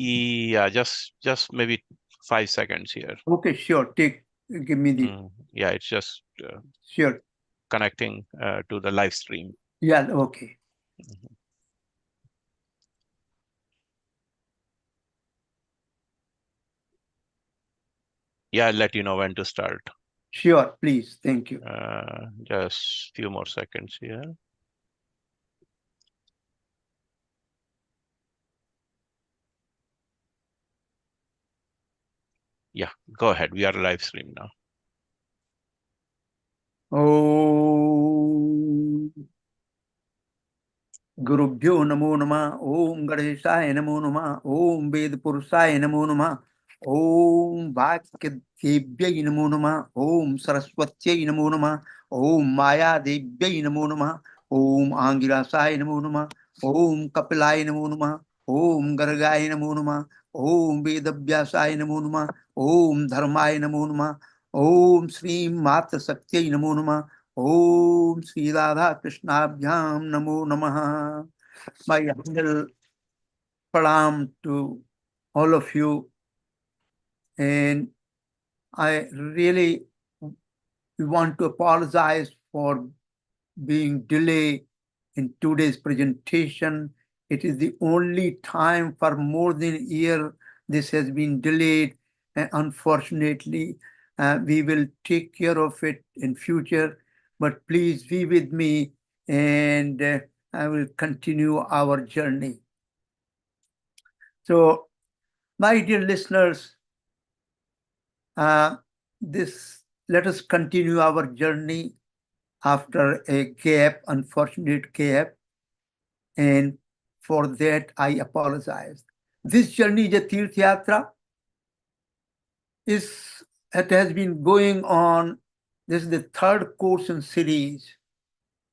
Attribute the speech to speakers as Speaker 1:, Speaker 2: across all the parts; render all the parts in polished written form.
Speaker 1: Yeah, just maybe 5 seconds here.
Speaker 2: Okay, sure. Give me the
Speaker 1: Yeah, it's just
Speaker 2: sure.
Speaker 1: connecting to the live stream.
Speaker 2: Yeah, okay.
Speaker 1: Mhm. Yeah, I'll let you know when to start.
Speaker 2: Sure, please. Thank you.
Speaker 1: Just few more seconds here. Yeah, go ahead. We are live stream now.
Speaker 2: Om Gurubhyo Namo Namah. Om Ganeshaya Namo Namah. Om Ved Purushaya Namo Namah. Om Bhakya Namo Namah. Om Saraswatyai Namo Namah. Om Maya Devyai Namo Namah. Om Angirasaya Namo Namah. Om Kapilaya Namo Namah. Om Gargaya Namo Namah. Om Vedavyasaya Namo Namah. Om Dharmaya Namo Namah. Om Sri Mata Satyai Namo Namah. Om Sri Radha Krishnabhyam Namo Namaha. My humble pralam to all of you, and I really want to apologize for being delayed in today's presentation. It is the only time for more than a year this has been delayed, and unfortunately, we will take care of it in future. But please be with me, and I will continue our journey. So, my dear listeners, let us continue our journey after a gap, unfortunate gap, and for that I apologize. This journey is a Tirth Yatra. It has been going on. This is the third course in series.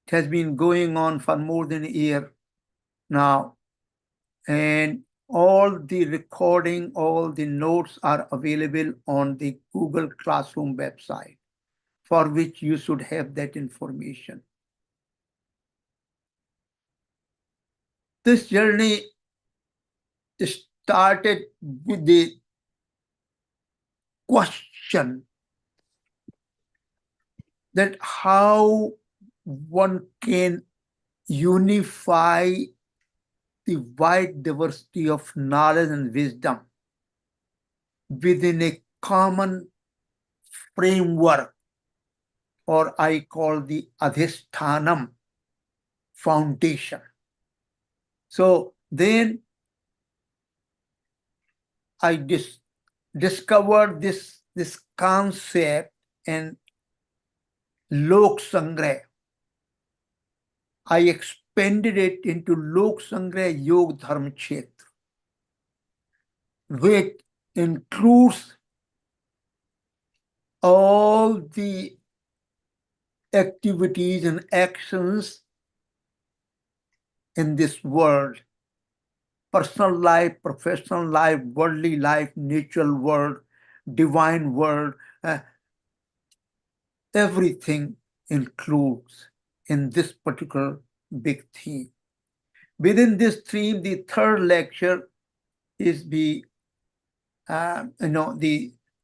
Speaker 2: It has been going on for more than a year now, and all the recording, all the notes are available on the Google Classroom website, for which you should have that information. This journey started with the question that how one can unify the wide diversity of knowledge and wisdom within a common framework, or I call the adhisthanam, foundation. So then I discovered this concept in Lok Sangrah. I expanded it into Lok Sangrah Yogadharma-Kshetra, which includes all the activities and actions in this world: personal life, professional life, worldly life, natural world, divine world. Everything includes in this particular big theme. Within this theme, the third lecture is the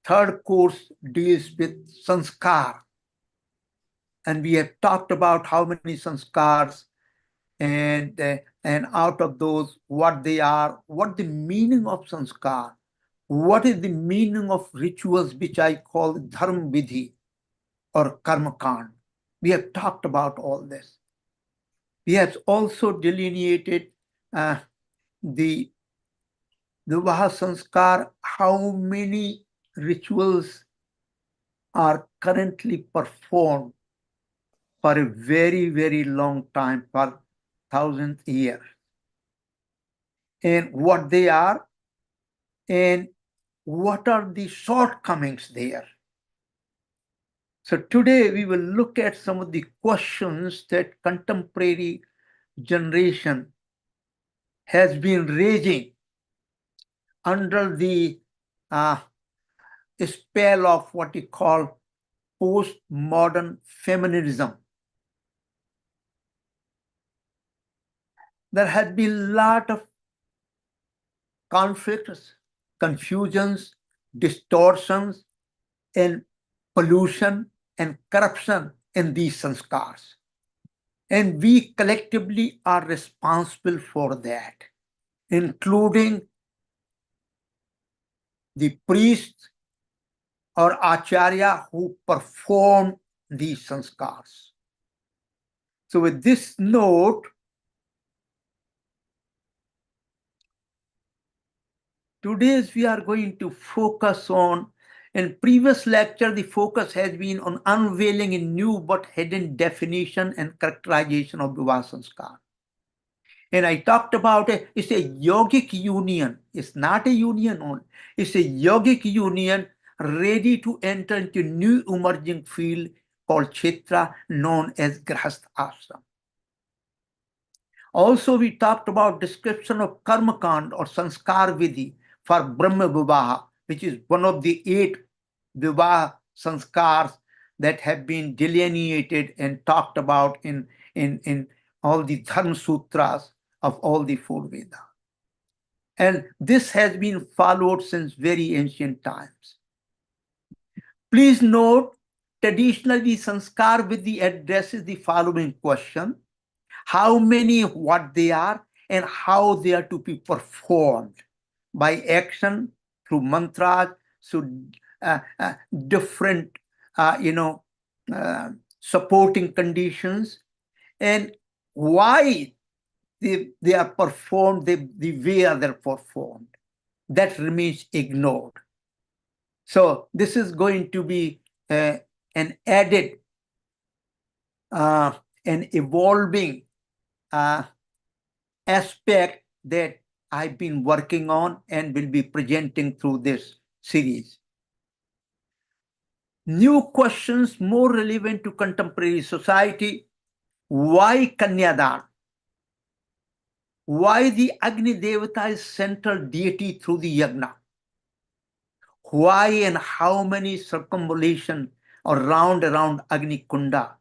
Speaker 2: third course deals with sanskar, and we have talked about how many sanskars, and out of those, what they are, what the meaning of sanskar, what is the meaning of rituals, which I call dharma vidhi or karma kand. We have talked about all this. We have also delineated the Vivaaha Samskaara, how many rituals are currently performed for a very, very long time, for 1,000 years, and what they are, and what are the shortcomings there. So today we will look at some of the questions that contemporary generation has been raising under the spell of what we call postmodern feminism. There has been a lot of conflicts, confusions, distortions, and pollution and corruption in these sanskars. And we collectively are responsible for that, including the priests or acharya who perform these sanskars. So with this note, today we are going to focus on, in previous lecture, the focus has been on unveiling a new but hidden definition and characterization of Vivaaha Samskaara. And I talked about it's a yogic union. It's not a union only. It's a yogic union ready to enter into new emerging field called Kshetra, known as Grahastha Ashram. Also, we talked about description of Karma Kand or Sanskar Vidhi for Brahma Vivaaha, which is one of the 8 Vivaaha Sanskars that have been delineated and talked about in all the Dharma Sutras of all the 4 Vedas. And this has been followed since very ancient times. Please note, traditionally Sanskar Vidhi addresses the following question: how many, what they are, and how they are to be performed by action, through mantras, through different, supporting conditions, and why they are performed, the way they're performed. That remains ignored. So this is going to be an added, an evolving aspect that I've been working on and will be presenting through this series. New questions more relevant to contemporary society. Why Kanyadan? Why the Agni Devata is central deity through the yagna? Why and how many circumambulation or round around Agni Kunda?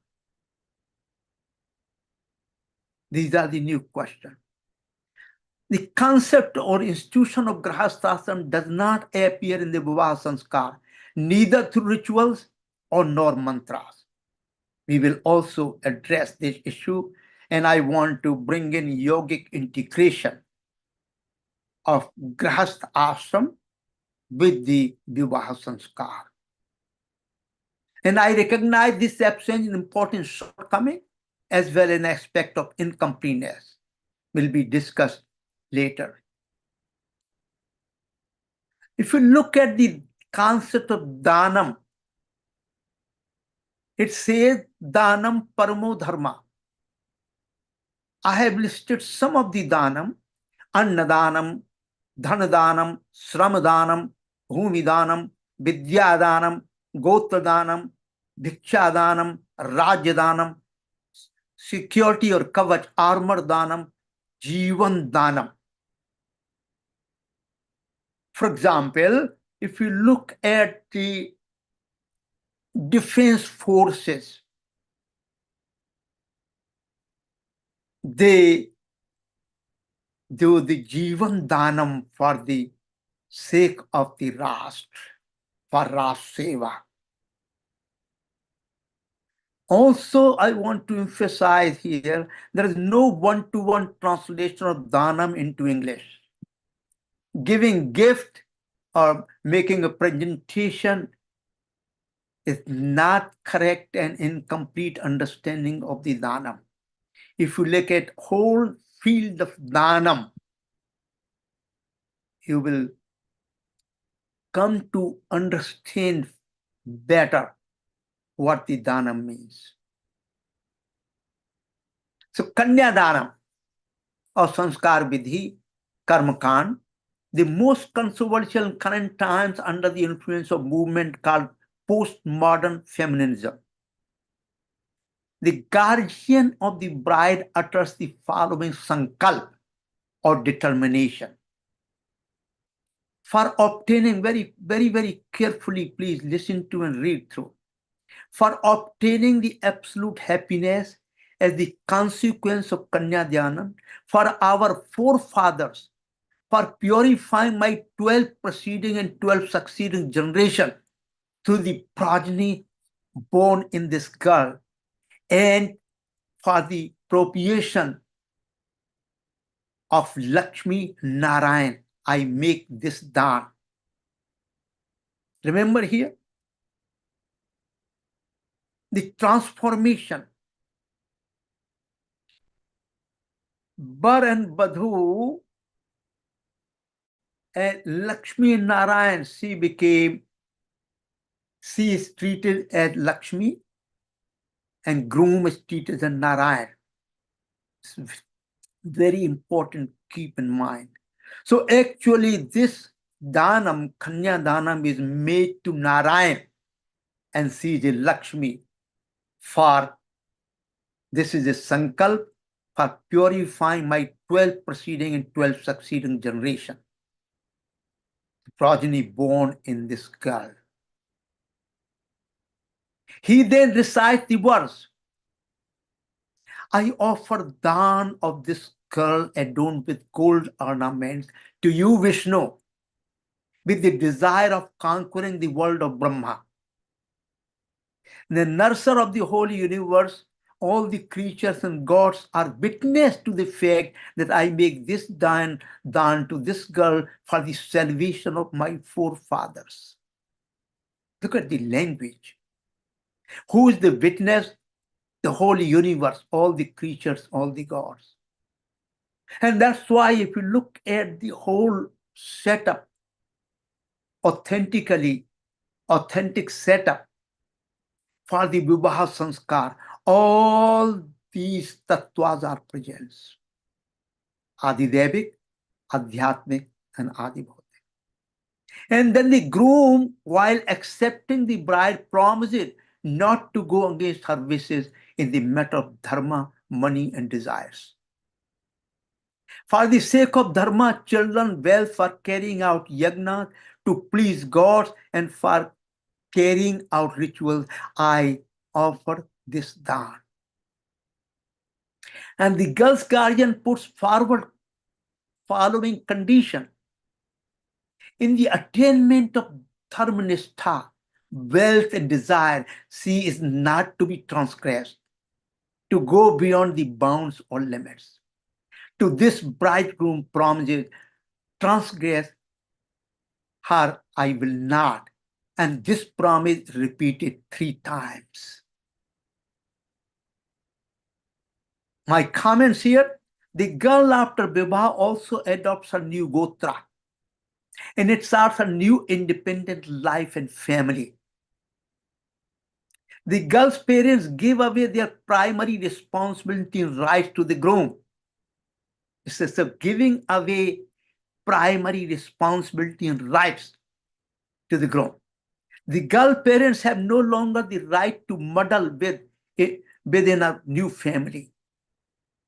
Speaker 2: These are the new questions. The concept or institution of Grahasthasana does not appear in the Vivaaha Samskara, neither through rituals or nor mantras. We will also address this issue, and I want to bring in yogic integration of Grahastha Ashram with the Vivaaha Samskara. And I recognize this absence an important shortcoming as well as an aspect of incompleteness will be discussed later. If you look at the concept of Dhanam, it says Dhanam Paramo Dharma. I have listed some of the Dhanam: Annadanam, Dhanadanam, Sramadanam, Bhumidanam, Vidyadanam, Gotradanam, Bhikshadanam, Rajyadanam, security or kavach, armor danam, Jivan Danam. For example, if you look at the defense forces, they do the Jivan Danam for the sake of the Rashtra, for Rashtra Seva. Also, I want to emphasize here, there is no one-to-one translation of Dhanam into English. Giving gift or making a presentation is not correct and incomplete understanding of the Dhanam. If you look at whole field of Dhanam, you will come to understand better what the Dhanam means. So Kanya Dhanam or Sanskar Vidhi, Karma Kand, the most controversial in current times under the influence of movement called postmodern feminism. The guardian of the bride utters the following sankalp or determination. For obtaining, very carefully, please listen to and read through. For obtaining the absolute happiness as the consequence of Kanya Dhyanam, for our forefathers for purifying my 12 preceding and 12 succeeding generation through the progeny born in this girl, and for the propitiation of Lakshmi Narayan, I make this daan. Remember here, the transformation. Bar and Badhu and Lakshmi Narayan, she is treated as Lakshmi, and groom is treated as Narayan. It's very important, keep in mind. So actually this Danam, Kanya Danam, is made to Narayan, and she is a Lakshmi. For this is a sankalp for purifying my 12 preceding and 12 succeeding generation, the progeny born in this girl. He then recites the verse, I offer daan of this girl adorned with gold ornaments to you, Vishnu, with the desire of conquering the world of Brahma. The nurser of the whole universe, all the creatures and gods are witness to the fact that I make this daan to this girl for the salvation of my forefathers. Look at the language. Who is the witness? The whole universe, all the creatures, all the gods. And that's why if you look at the whole setup, authentic setup for the Vivaaha Samskaara, all these tattvas are present. Adidevic, Adhyatmic, and Adibhautik. And then the groom, while accepting the bride, promises not to go against her wishes in the matter of dharma, money, and desires. For the sake of dharma, children, wealth, for carrying out yagna to please God, and for carrying out rituals, I offer this daan. And the girl's guardian puts forward following condition. In the attainment of dharmanistha, wealth and desire, she is not to be transgressed, to go beyond the bounds or limits. To this bridegroom promises, transgress her I will not. And this promise repeated 3 times. My comments here, the girl after Vivaaha also adopts her new gotra, and it starts a new independent life and family. The girl's parents give away their primary responsibility and rights to the groom. It's a giving away primary responsibility and rights to the groom. The girl parents have no longer the right to meddle within a new family.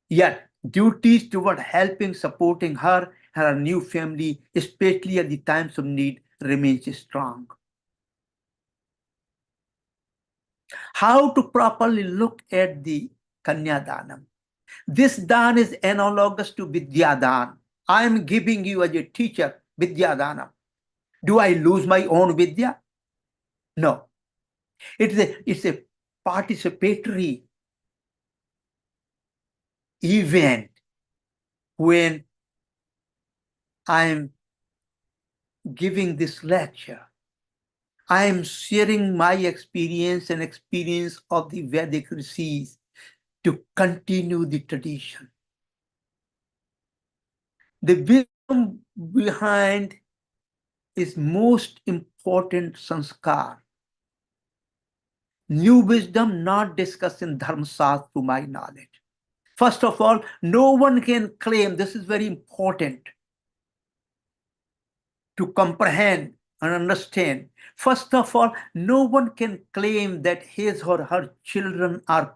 Speaker 2: Yet, duties toward helping, supporting her and her new family, especially at the times of need, remains strong. How to properly look at the Kanya Danam? This daan is analogous to Vidya Dan. I am giving you as a teacher Vidya Danam. Do I lose my own Vidya? No. It's a participatory event when I am giving this lecture. I am sharing my experience and experience of the Vedic rishis to continue the tradition. The wisdom behind is most important sanskar. New wisdom not discussed in Dharma Shastra to my knowledge. First of all, no one can claim, this is very important to comprehend and understand. First of all, no one can claim that his or her children are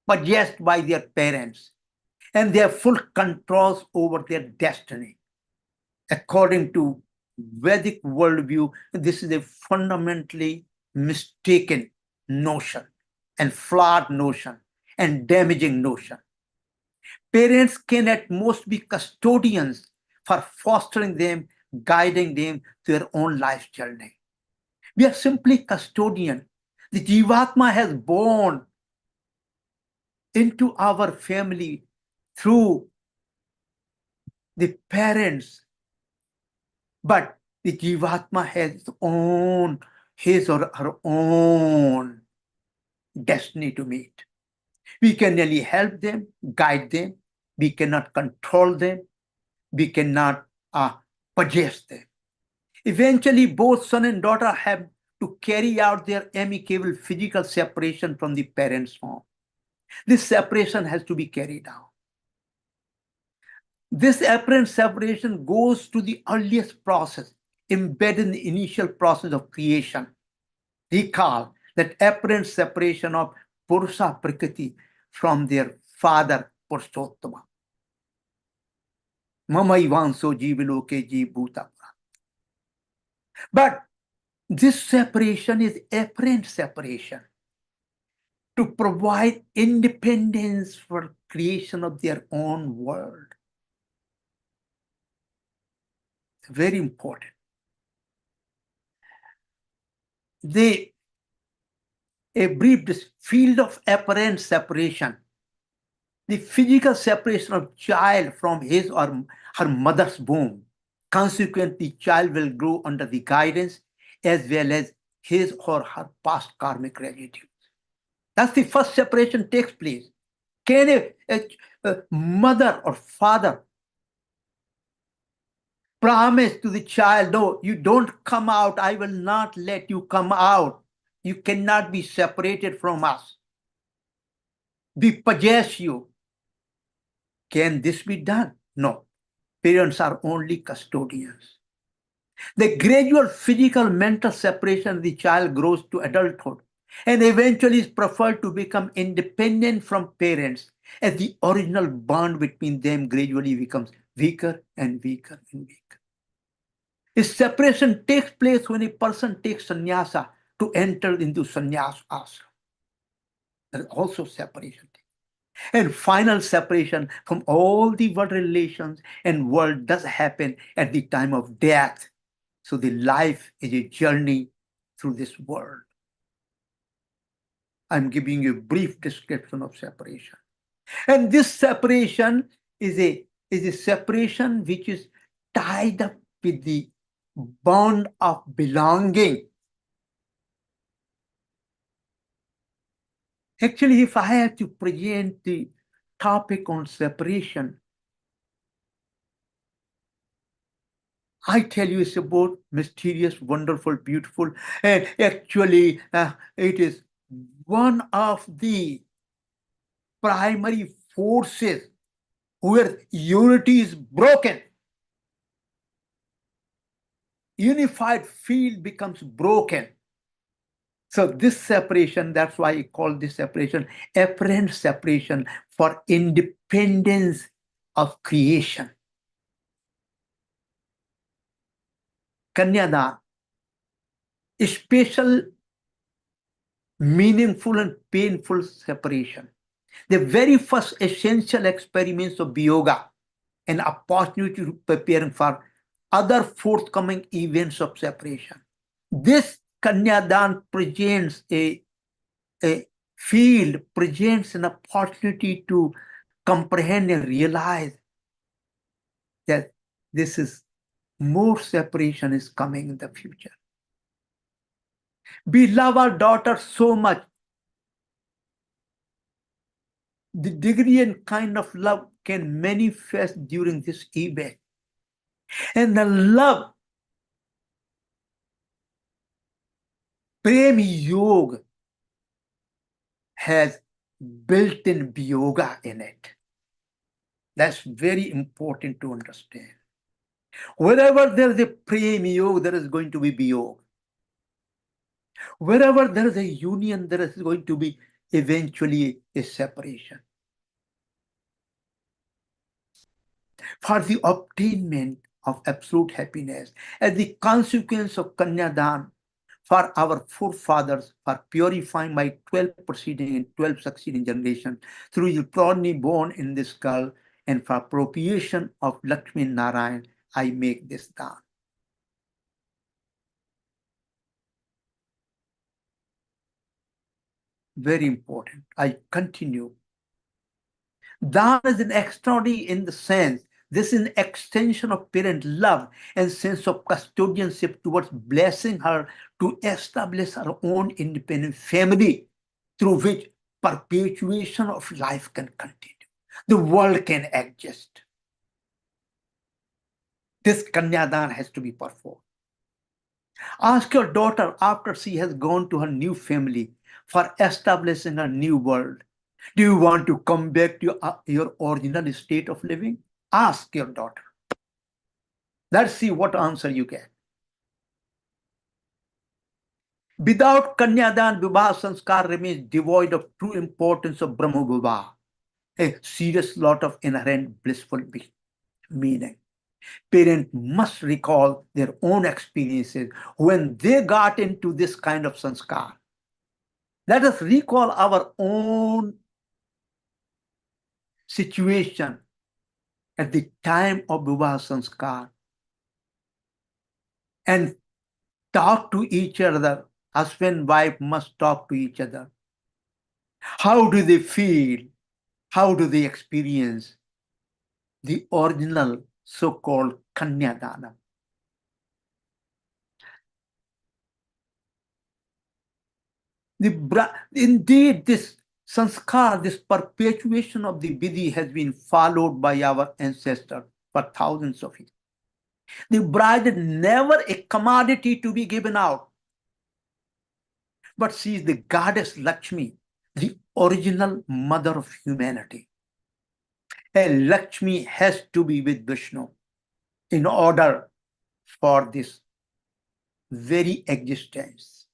Speaker 2: possessed by their parents and they have full controls over their destiny. According to Vedic worldview, this is a fundamentally mistaken notion and flawed notion and damaging notion. Parents can at most be custodians for fostering them, guiding them to their own life journey. We are simply custodian. The Jivatma has born into our family through the parents, but the Jivatma has his or her own destiny to meet. We can only help them, guide them. We cannot control them. We cannot possess them. Eventually, both son and daughter have to carry out their amicable physical separation from the parents' home. This separation has to be carried out. This apparent separation goes to the earliest process, embedded in the initial process of creation. Recall that apparent separation of Purusha Prakriti from their father Purushottama. Mamaivanso jiviloke jibhuta. But this separation is apparent separation to provide independence for creation of their own world. Very important. A brief field of apparent separation, the physical separation of child from his or her mother's womb. Consequently, child will grow under the guidance as well as his or her past karmic relatives. That's the first separation takes place. Can a mother or father promise to the child, no, you don't come out, I will not let you come out. You cannot be separated from us. We possess you. Can this be done? No. Parents are only custodians. The gradual physical mental separation of the child grows to adulthood and eventually is preferred to become independent from parents as the original bond between them gradually becomes weaker and weaker and weaker. This separation takes place when a person takes sannyasa to enter into sannyas ashram. There is also separation. And final separation from all the world relations and world does happen at the time of death. So the life is a journey through this world. I'm giving you a brief description of separation. And this separation is a separation which is tied up with the bond of belonging. Actually, if I have to present the topic on separation, I tell you it's about mysterious, wonderful, beautiful, and actually it is one of the primary forces where unity is broken. Unified field becomes broken. So this separation, that's why I call this separation apparent separation for independence of creation. Kanyadan, special, meaningful and painful separation. The very first essential experiments of yoga, an opportunity to preparing for other forthcoming events of separation. This Kanyadan presents a field, presents an opportunity to comprehend and realize that this is more separation is coming in the future. We love our daughter so much. The degree and kind of love can manifest during this event. And the love, Prem Yoga, has built-in yoga in it. That's very important to understand. Wherever there is a Prem Yoga, there is going to be yoga. Wherever there is a union, there is going to be eventually a separation. For the obtainment of absolute happiness, as the consequence of Kanyadan, for our forefathers, for purifying my 12 preceding and 12 succeeding generations through the progeny born in this skull, and for appropriation of Lakshmi Narayan I make this dawn. Very important. I continue. Dawn is an extraordinary in the sense this is an extension of parent love and sense of custodianship towards blessing her to establish her own independent family through which perpetuation of life can continue. The world can exist. This Kanyadan has to be performed. Ask your daughter after she has gone to her new family for establishing a new world. Do you want to come back to your original state of living? Ask your daughter. Let's see what answer you get. Without Kanyadan, Vivaaha Samskaara remains devoid of true importance of Brahma Vivaaha, a serious lot of inherent blissful meaning. Parents must recall their own experiences when they got into this kind of sanskar. Let us recall our own situation at the time of Vivaaha Samskar and talk to each other. Husband and wife must talk to each other. How do they feel? How do they experience the original so-called Kanyadana? Indeed, this sanskar, this perpetuation of the vidhi has been followed by our ancestors for thousands of years. The bride is never a commodity to be given out, but she is the goddess Lakshmi, the original mother of humanity. And Lakshmi has to be with Vishnu in order for this very existence.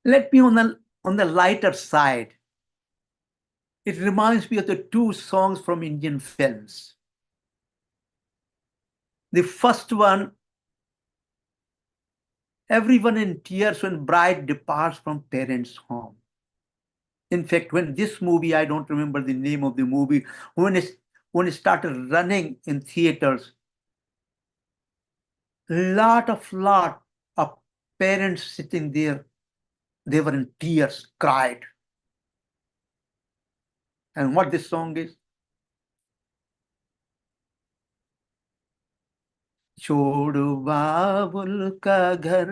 Speaker 2: Let me on the lighter side. It reminds me of the two songs from Indian films. The first one, everyone in tears when bride departs from parents' home. In fact, when this movie, I don't remember the name of the movie, when it started running in theaters, lot of parents sitting there, they were in tears, cried. And what this song is? छोड़ बाबुल का घर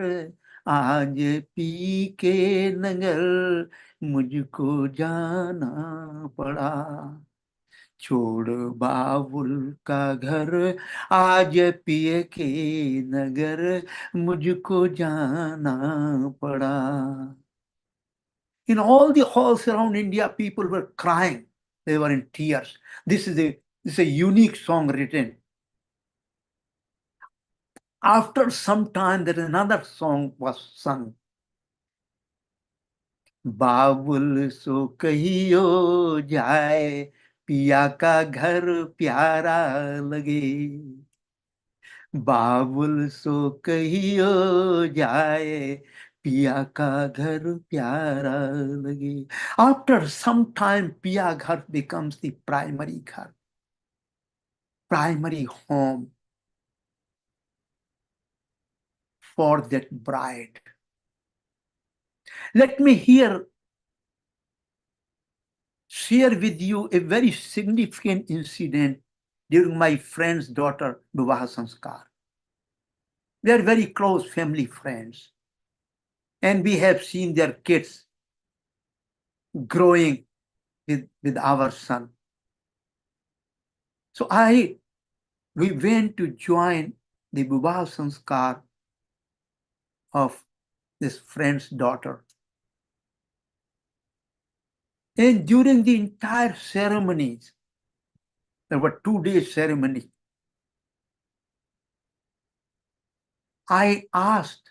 Speaker 2: आज P के नगर मुझको जाना पड़ा छोड़ बाबुल का घर आज पिए के नगर मुझको जाना पड़ा. In all the halls around India, people were crying. They were in tears. This is a unique song written. After some time, there is another song was sung. बाबुल सो कहियो जाए पिया का घर प्यारा लगे बाबुल सो कहियो जाए पिया का घर प्यारा लगे. After some time, पिया घर becomes the primary घर, primary home for that bride. Let me here share with you a very significant incident during my friend's daughter Vivaaha Samskar. We are very close family friends, and we have seen their kids growing with our son. So we went to join the Vivaaha Samskar of this friend's daughter. And during the entire ceremonies, there were 2 days ceremony, I asked,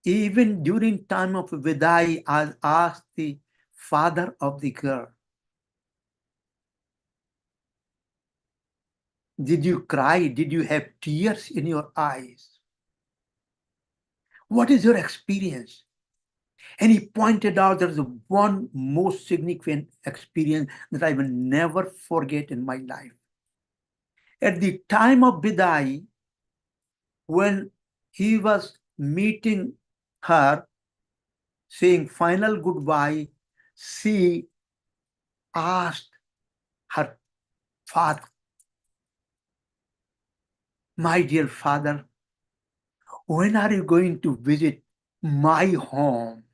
Speaker 2: even during time of Vidai, I asked the father of the girl, did you cry? Did you have tears in your eyes? What is your experience? And he pointed out there is one most significant experience that I will never forget in my life. At the time of Bidai, when he was meeting her, saying final goodbye, she asked her father, "My dear father, when are you going to visit my home?"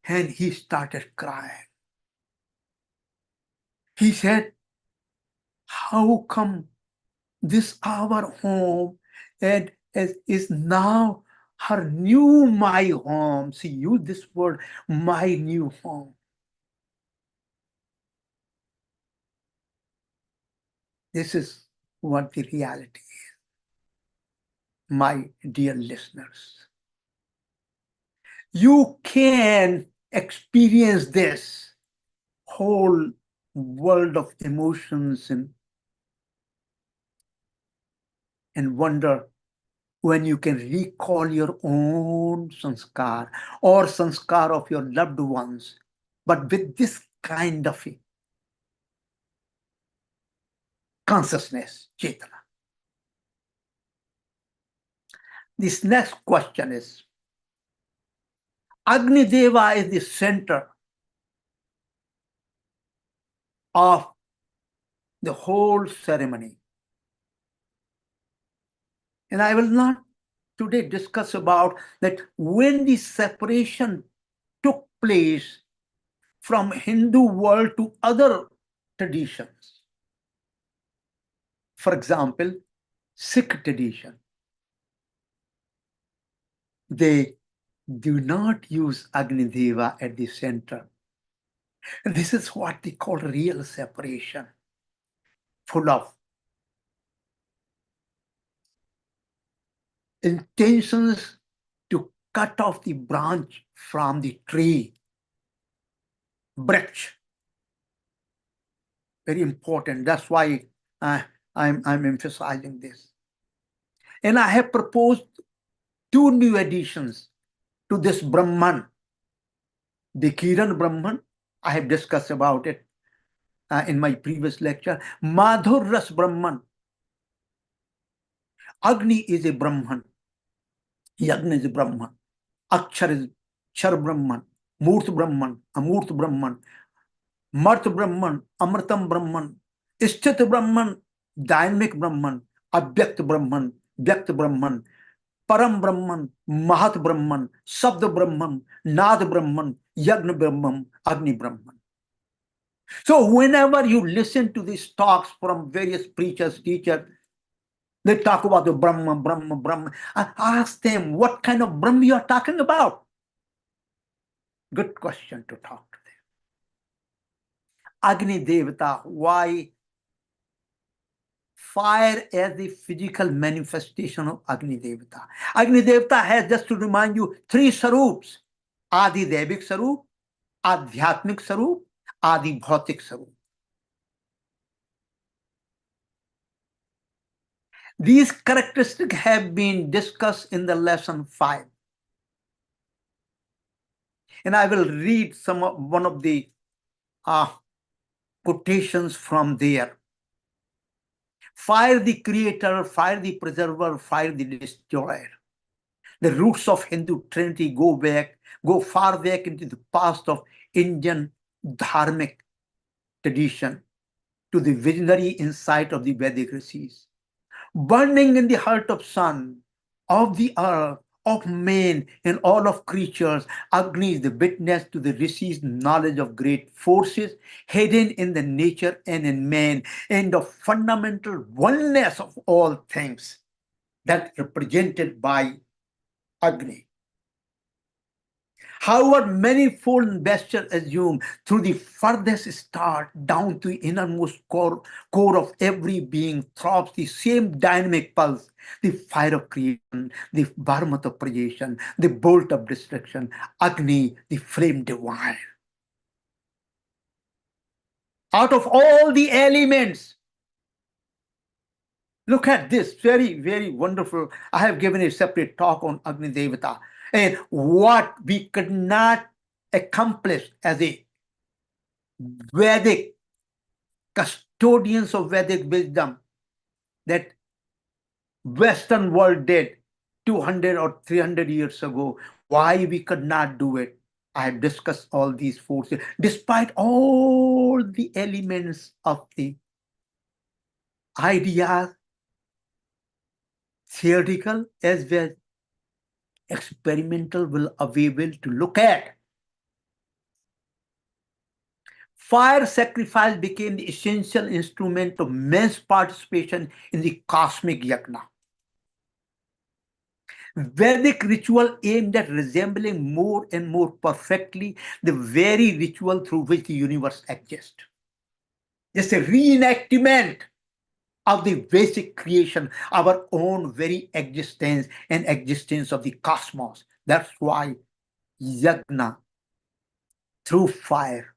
Speaker 2: And he started crying. He said, "How come this our home and is now her new my home?" She used this word, my new home. This is what the reality is, my dear listeners. You can experience this whole world of emotions and wonder when you can recall your own sanskar or sanskar of your loved ones, but with this kind of consciousness, chetana. This next question is, Agni Deva is the center of the whole ceremony. And I will not today discuss about that when the separation took place from Hindu world to other traditions. For example, Sikh tradition. They do not use Agni Deva at the center. And this is what they call real separation, full of intentions to cut off the branch from the tree. Branch. Very important. That's why I'm emphasizing this. And I have proposed two new additions to this Brahman. The Kiran Brahman, I have discussed about it in my previous lecture. Madhur Ras Brahman. Agni is a Brahman. Yagna is a Brahman. Akshar is Char Brahman. Murt Brahman, Amurt Brahman. Mart Brahman, Amritam Brahman. Isthit Brahman, Dynamic Brahman. Abhyakt Brahman, Vyakt Brahman. Param Brahman, Mahat Brahman, Sabda Brahman, Nad Brahman, Yagna Brahman, Agni Brahman. So whenever you listen to these talks from various preachers, teachers, they talk about the Brahma, Brahma, Brahma. I ask them, what kind of Brahma you are talking about? Good question to talk to them. Agni Devata, why fire as the physical manifestation of Agni Devata? Agni Devata has, just to remind you, three sarups. Adi Devik sarup, Adhyatmik sarup, Adi Bhautik sarup. These characteristics have been discussed in the lesson 5. And I will read one of the quotations from there. Fire the creator, fire the preserver, fire the destroyer. The roots of Hindu Trinity go far back into the past of Indian dharmic tradition to the visionary insight of the Vedic rishis. Burning in the heart of sun, of the earth, of man, and all of creatures, Agni is the witness to the rishis' knowledge of great forces hidden in the nature and in man, and of fundamental oneness of all things that represented by Agni. However, manifold investor assume through the furthest star down to the innermost core of every being throbs the same dynamic pulse, the fire of creation, the varmth of creation, the bolt of destruction, Agni, the flame divine. Out of all the elements, look at this, very, very wonderful. I have given a separate talk on Agni Devata. And what we could not accomplish as a Vedic custodians of Vedic wisdom that Western world did 200 or 300 years ago, why we could not do it. I have discussed all these forces, despite all the elements of the ideas, theoretical as well as experimental, will available to look at. Fire sacrifice became the essential instrument of men's participation in the cosmic yajna. Vedic ritual aimed at resembling more and more perfectly the very ritual through which the universe exists. It's a reenactment of the basic creation, our own very existence and existence of the cosmos. That's why yajna through fire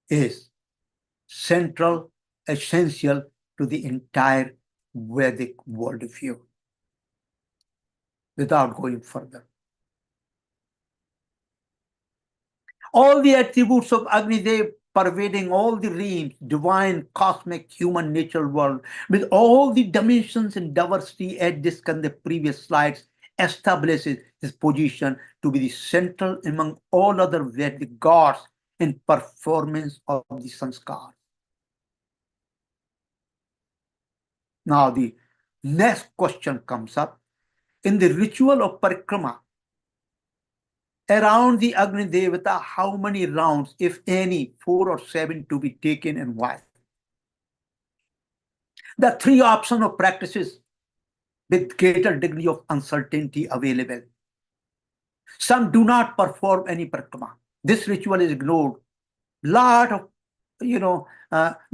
Speaker 2: is central, essential to the entire Vedic worldview. Without going further, all the attributes of Agnidev pervading all the realms, divine, cosmic, human nature world, with all the dimensions and diversity as discussed in the previous slides, establishes his position to be the central among all other Vedic gods in performance of the sanskar. Now the next question comes up. In the ritual of parikrama, around the Agni Devata, how many rounds, if any, 4 or 7 to be taken and why? The three options of practices with greater degree of uncertainty available. Some do not perform any parikrama. This ritual is ignored. Lot of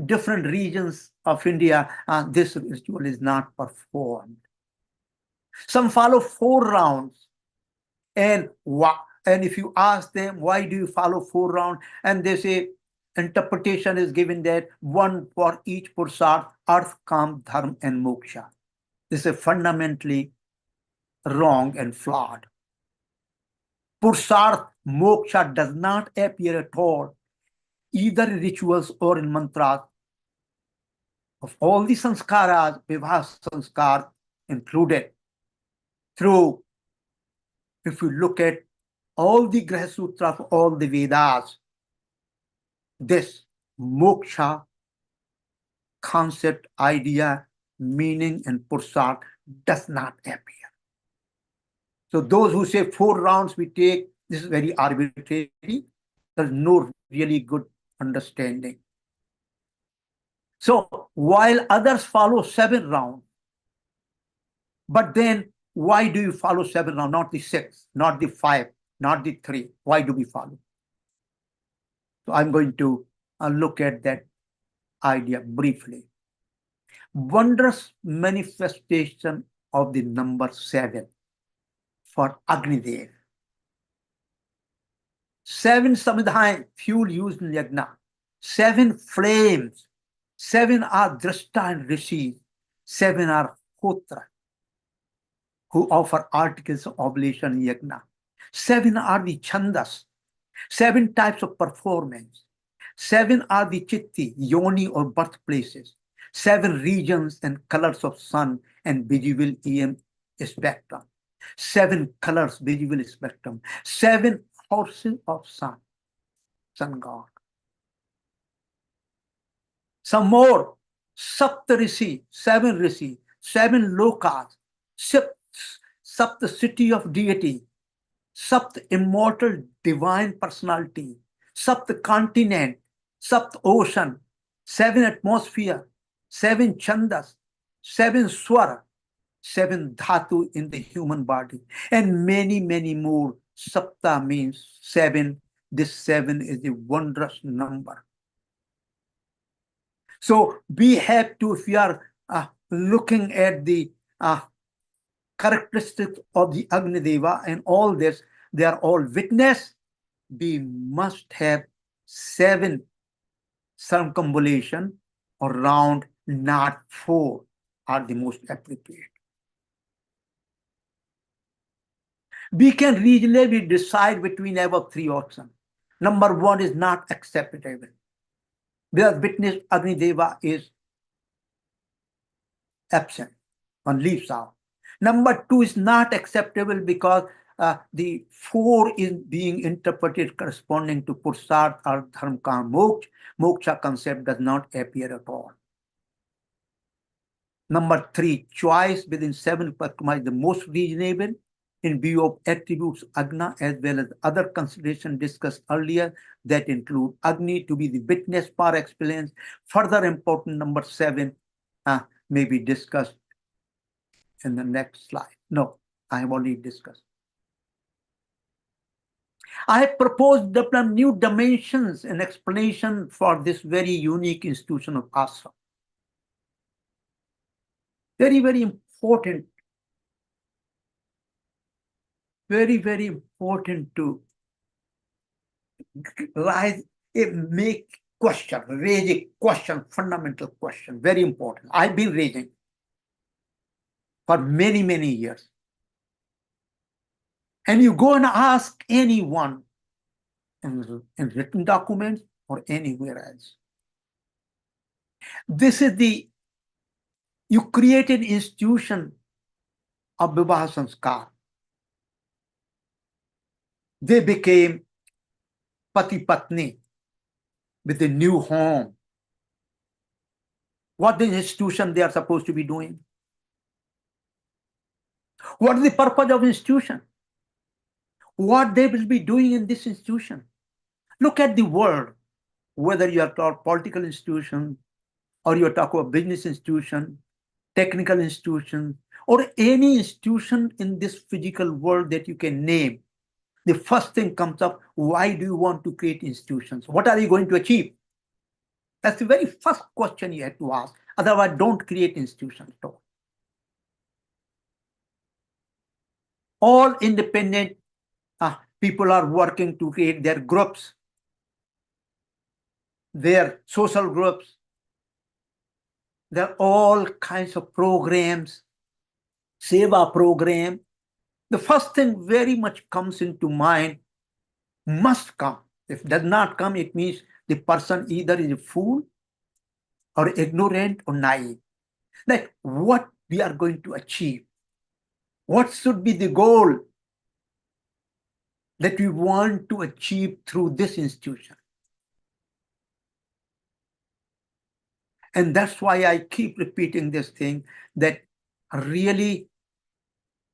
Speaker 2: different regions of India, this ritual is not performed. Some follow 4 rounds, and if you ask them why do you follow 4 rounds, and they say interpretation is given that one for each pursat, earth, kam, dharma, and moksha. This is fundamentally wrong and flawed. Pursarth, moksha does not appear at all, either in rituals or in mantras. Of all the sanskaras, Vivaaha Samskaara included. Through, if you look at all the Graha Sutras, all the Vedas, this moksha concept, idea, meaning, and pursat does not appear. So those who say 4 rounds we take, this is very arbitrary. There's no really good understanding. So while others follow 7 rounds, but then why do you follow 7 rounds, not the 6, not the 5, not the 3? Why do we follow? So I'm going to look at that idea briefly. Wondrous manifestation of the number 7 for Agnidev. 7 samidhai, fuel used in yajna. 7 flames. 7 are drashta and rishis. 7 are hotra, who offer articles of oblation in yajna. 7 are the chandas. 7 types of performance. 7 are the chitti, yoni or birthplaces. 7 regions and colors of sun and visual EM spectrum. 7 colors, visual spectrum. 7 horses of sun god. Some more, Sapta Rishi, 7 Rishi, 7 lokas, Sapta city of deity, Sapt immortal divine personality, Sapt continent, Sapt ocean, 7 atmosphere, 7 chandas, 7 swara, 7 dhatu in the human body, and many, many more. Sapta means 7. This 7 is a wondrous number. So we have to, if we are looking at the characteristics of the Agnideva and all this, they are all witness. We must have 7 circumambulation or round, not 4 are the most appropriate. We can reasonably decide between above three options. Number one is not acceptable, where witness Agni Deva is absent, one leaves out. Number two is not acceptable because the four is being interpreted corresponding to Pursarth or Dharma Kam Moksha. Moksha concept does not appear at all. Number three, choice within seven Pakrama is the most reasonable in view of attributes Agna as well as other considerations discussed earlier that include Agni to be the witness par excellence. Further important, number seven may be discussed in the next slide. No, I have already discussed. I have proposed develop new dimensions and explanation for this very unique institution of ashram. Very, very important. Very, very important to raise a question, fundamental question, very important. I've been raising for many, many years. And you go and ask anyone in written documents or anywhere else. This is you create an institution of Vivaaha Samskaara. They became Pati Patni with a new home. What is the institution they are supposed to be doing? What is the purpose of institution? What they will be doing in this institution? Look at the world, whether you are talking political institution or you are talking about business institution, technical institution, or any institution in this physical world that you can name. The first thing comes up, why do you want to create institutions? What are you going to achieve? That's the very first question you have to ask. Otherwise, don't create institutions at all. All independent people are working to create their groups, their social groups. There are all kinds of programs, seva program. The first thing very much comes into mind, must come. If it does not come, it means the person either is a fool or ignorant or naive. Like what we are going to achieve. What should be the goal that we want to achieve through this institution? And that's why I keep repeating this thing, that really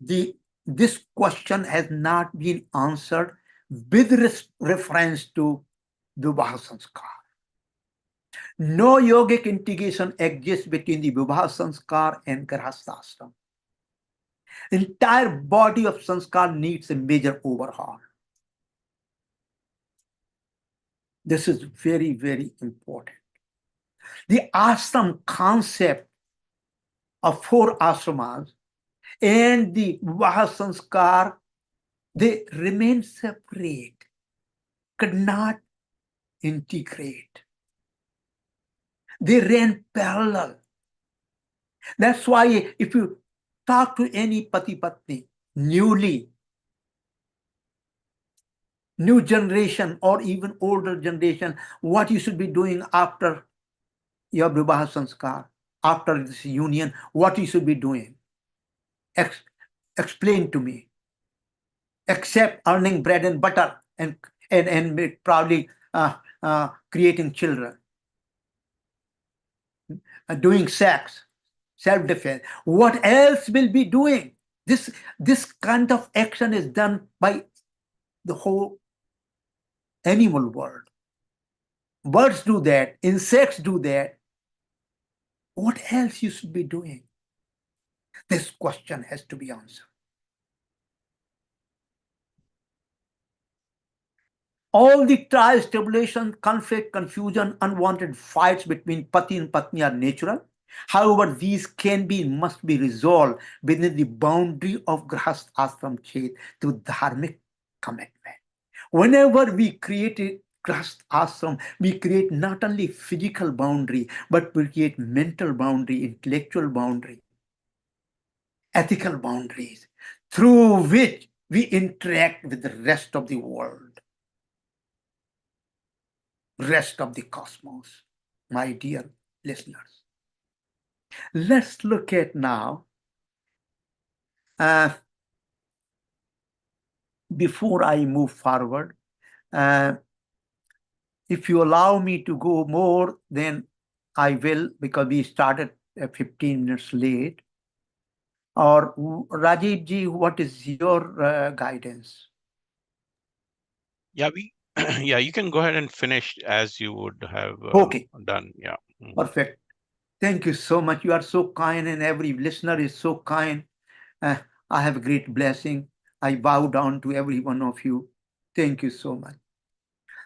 Speaker 2: this question has not been answered with reference to Vivaaha Samskaara. No yogic integration exists between the Vivaaha Samskaara and Grahastha Ashram. Entire body of Sanskar needs a major overhaul. This is very, very important. The ashram concept of four ashramas and the Vivaaha Samskaara, they remain separate, could not integrate. They ran parallel. That's why if you talk to any Pati Patni, new generation or even older generation, what you should be doing after your Vivaaha Samskaara, after this union, what you should be doing? Explain to me. Except earning bread and butter and probably creating children, doing sex, self-defense. What else will be doing? This kind of action is done by the whole animal world. Birds do that, insects do that. What else you should be doing? This question has to be answered. All the trials, tribulation, conflict, confusion, unwanted fights between Pati and Patni are natural. However, these can be, must be resolved within the boundary of Grahastha Ashram Kshetra through dharmic commitment. Whenever we create a Grahastha Ashram, we create not only physical boundary, but we create mental boundary, intellectual boundary, ethical boundaries, through which we interact with the rest of the world, rest of the cosmos. My dear listeners, let's look at now, before I move forward, if you allow me to go more, then I will, because we started 15 minutes late. Or Rajiv ji, what is your guidance?
Speaker 1: Yeah, yeah, you can go ahead and finish as you would have
Speaker 2: Okay,
Speaker 1: done. Yeah.
Speaker 2: perfect. Thank you so much. You are so kind, and every listener is so kind. Uh, I have a great blessing. I bow down to every one of you. Thank you so much.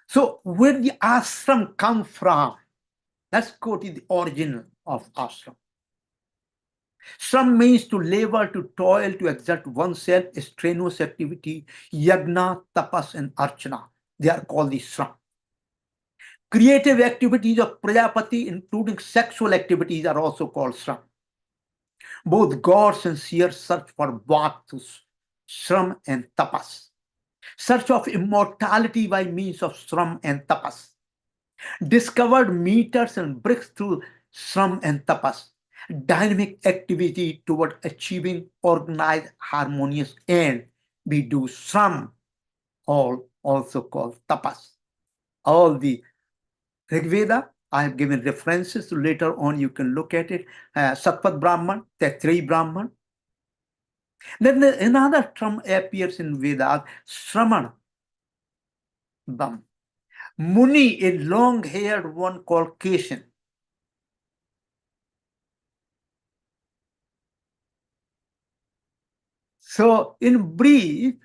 Speaker 2: So, where the ashram come from? Let's go to the origin of ashram. Shram means to labor, to toil, to exert oneself, a strenuous activity. Yagna, tapas, and archana. They are called the shram. Creative activities of Prajapati, including sexual activities, are also called shram. Both gods and seers search for both shram and tapas. Search of immortality by means of shram and tapas. Discovered meters and bricks through shram and tapas. Dynamic activity toward achieving organized, harmonious end. We do shram, all also called tapas. All the Rig Veda, I have given references. Later on, you can look at it. Satpat Brahman, Tetri Brahman. Then another term appears in Vedas, Shraman. Muni, a long-haired one called Keshan. So, in brief,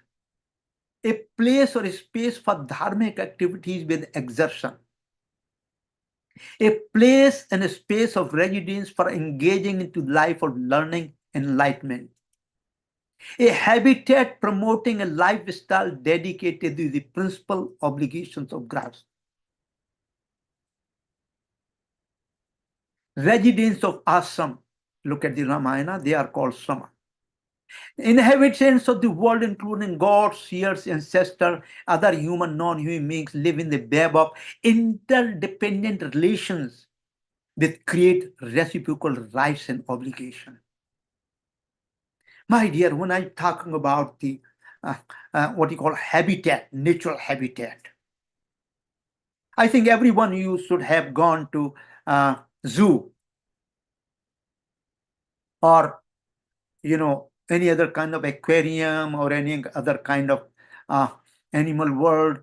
Speaker 2: a place or a space for dharmic activities with exertion. A place and a space of residence for engaging into life of learning and enlightenment. A habitat promoting a lifestyle dedicated to the principal obligations of grasp. Residents of ashram, look at the Ramayana, they are called Shrama. Inhabitants of the world, including gods, seers, ancestors, other human, non-human beings, live in the web of interdependent relations with create reciprocal rights and obligations. My dear, when I'm talking about the what you call habitat, natural habitat, I think everyone you should have gone to zoo or any other kind of aquarium or any other kind of animal world.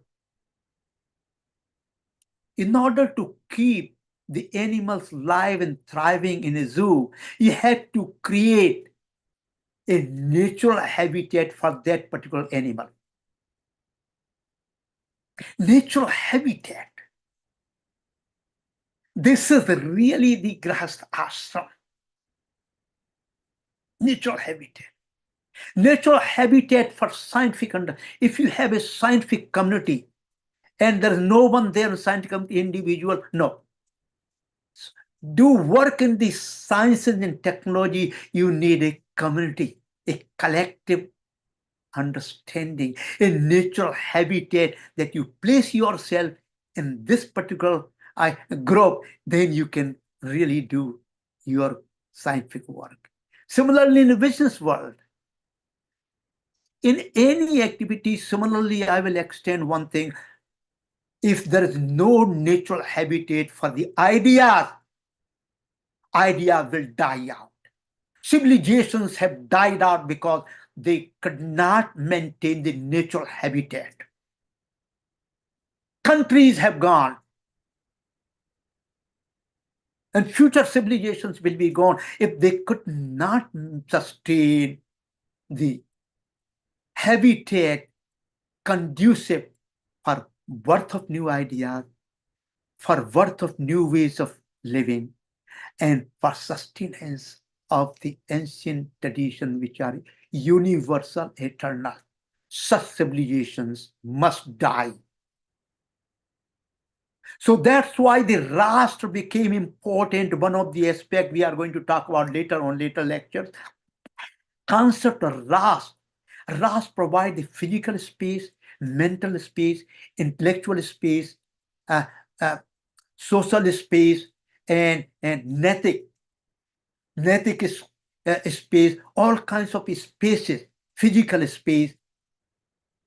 Speaker 2: In order to keep the animals live and thriving in a zoo, you have to create a natural habitat for that particular animal. Natural habitat. This is really the Grahastha ashram. Natural habitat. Natural habitat for scientific, if you have a scientific community and there is no one there, scientific community, individual, no. Do work in the sciences and technology, you need a community, a collective understanding, a natural habitat that you place yourself in this particular group, then you can really do your scientific work. Similarly, in the business world, in any activity, similarly, I will extend one thing. If there is no natural habitat for the idea will die out. Civilizations have died out because they could not maintain the natural habitat. Countries have gone, and future civilizations will be gone if they could not sustain the habitat conducive for birth of new ideas, for birth of new ways of living, and for sustenance of the ancient tradition which are universal, eternal. Such civilizations must die. So that's why the Rashtra became important. One of the aspects we are going to talk about later on later lectures. Concept of Rashtra. Raj provides the physical space, mental space, intellectual space, uh, uh, social space, and netic space, all kinds of spaces, physical space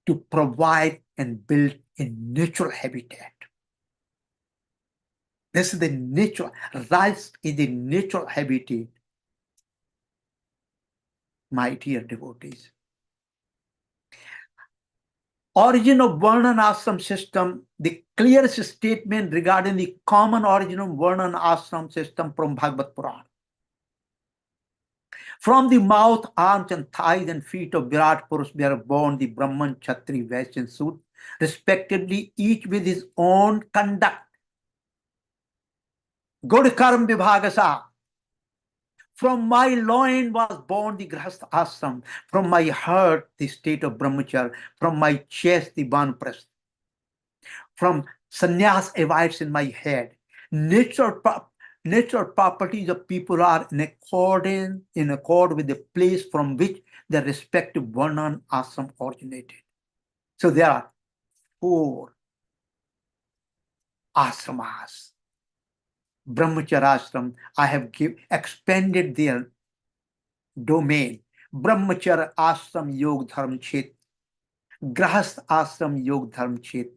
Speaker 2: to provide and build a natural habitat. This is the natural, rice is the natural habitat, my dear devotees. Origin of Varna and Ashram system, the clearest statement regarding the common origin of Varna and Ashram system from Bhagavad Purana. From the mouth, arms, and thighs and feet of Virat Purush, they are born the Brahman, Kshatri, Vaishya, and Sud, respectively, each with his own conduct. Good karma vibhagasa. From my loin was born the Grahastha Ashram. From my heart, the state of Brahmacharya. From my chest, the Vanprastha. From sannyas abides in my head. Natural properties of people are in accord with the place from which their respective varna and ashram originated. So there are 4 ashramas. Brahmacharya ashram, I have expanded their domain. Brahmacharya ashram yog dharma kshetra, Grahastha ashram yog dharma kshetra,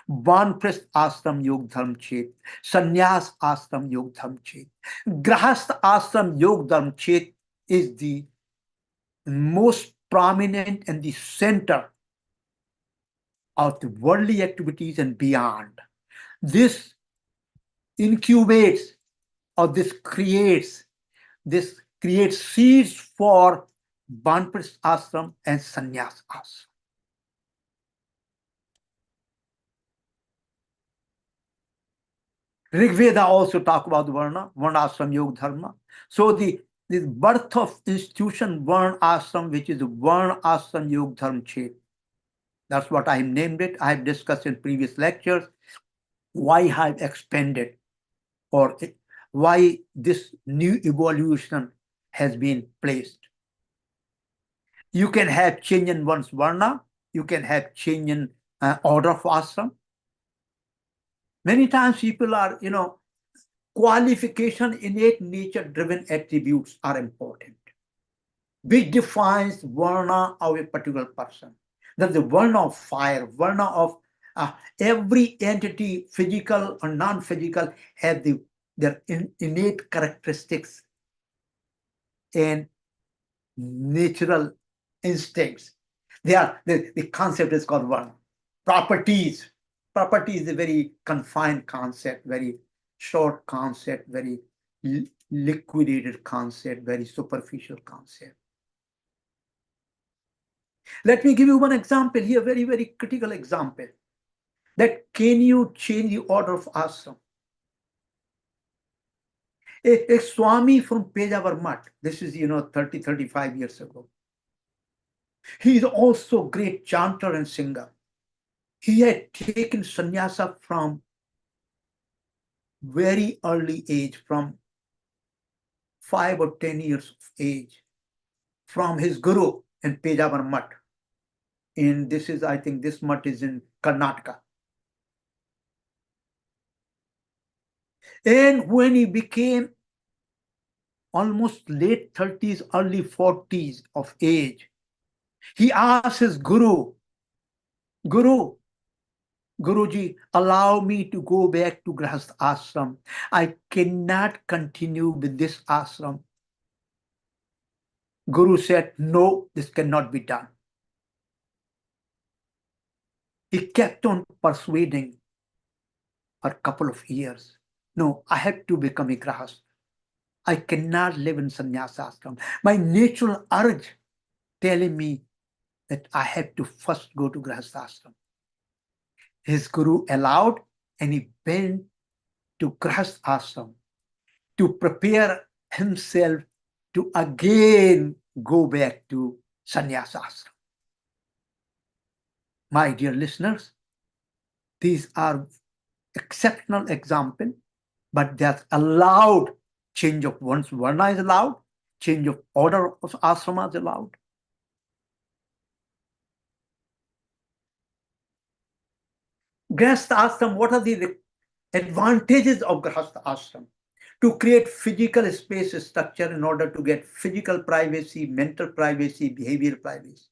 Speaker 2: Vanprasth ashram yog dharma kshetra, Sannyas ashram yog dharma kshetra. Grahastha ashram yog dharma kshetra is the most prominent and the center of the worldly activities and beyond. This incubates or this creates seeds for Vanprasth ashram and Sannyas ashram. Rigveda also talk about Varna ashram yoga dharma. So the birth of institution Varna ashram, which is the Varna ashram yoga dharma kshetra. That's what I have named it. I have discussed in previous lectures why I have expanded or why this new evolution has been placed. You can have change in one's Varna, you can have change in order of ashram. Many times people are, qualification, innate nature-driven attributes are important, which defines Varna of a particular person. There's the Varna of fire, Varna of every entity, physical or non-physical, have their innate characteristics and natural instincts. The concept is called Varna. Properties. Property is a very confined concept, very short concept, very liquidated concept, very superficial concept. Let me give you one example here, very, very critical example. That can you change the order of ashram? A Swami from Pejawar Mutt, this is, 30, 35 years ago. He is also a great chanter and singer. He had taken sannyasa from very early age, from 5 or 10 years of age, from his guru in Pejawar Mutt. I think this mutt is in Karnataka. And when he became almost late 30s, early 40s of age, he asked his Guruji, allow me to go back to Grahastha ashram. I cannot continue with this ashram. Guru said, no, this cannot be done. He kept on persuading for a couple of years. No, I have to become a Grahastha. I cannot live in sannyasa ashram. My natural urge telling me that I have to first go to Grahastha ashram. His Guru allowed, and he went to Grahastha ashram to prepare himself to again go back to sannyasa ashram. My dear listeners, these are exceptional examples, but that's allowed. Change of one's varna is allowed, change of order of ashrama is allowed. Grihastha ashram, what are the advantages of Grihastha ashram? To create physical space structure in order to get physical privacy, mental privacy, behavioral privacy.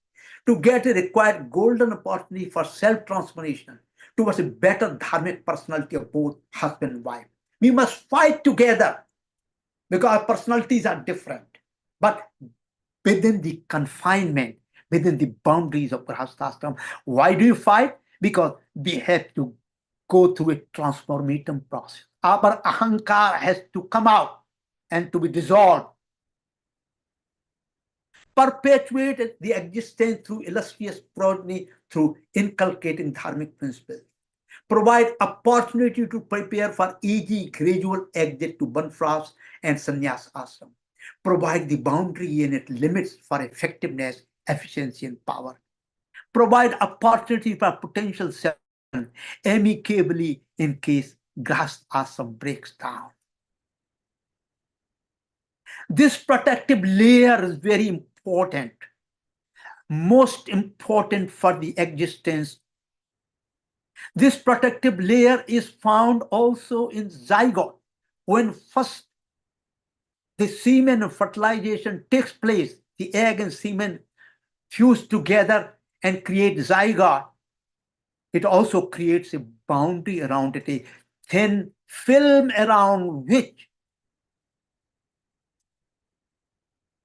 Speaker 2: To get a required golden opportunity for self-transformation towards a better dharmic personality of both husband and wife. We must fight together because our personalities are different. But within the confinement, within the boundaries of Grihasthashram. Why do you fight? Because we have to go through a transformative process. Our ahankar has to come out and to be dissolved. Perpetuate the existence through illustrious progeny, through inculcating dharmic principles. Provide opportunity to prepare for easy gradual exit to Banfras and Sannyas ashram. Provide the boundary and its limits for effectiveness, efficiency, and power. Provide opportunity for potential separation amicably in case Grihastha ashram breaks down. This protective layer is very important, most important for the existence. This protective layer is found also in zygote. When first the semen of fertilization takes place, the egg and semen fuse together and create zygote. It also creates a boundary around it, a thin film around which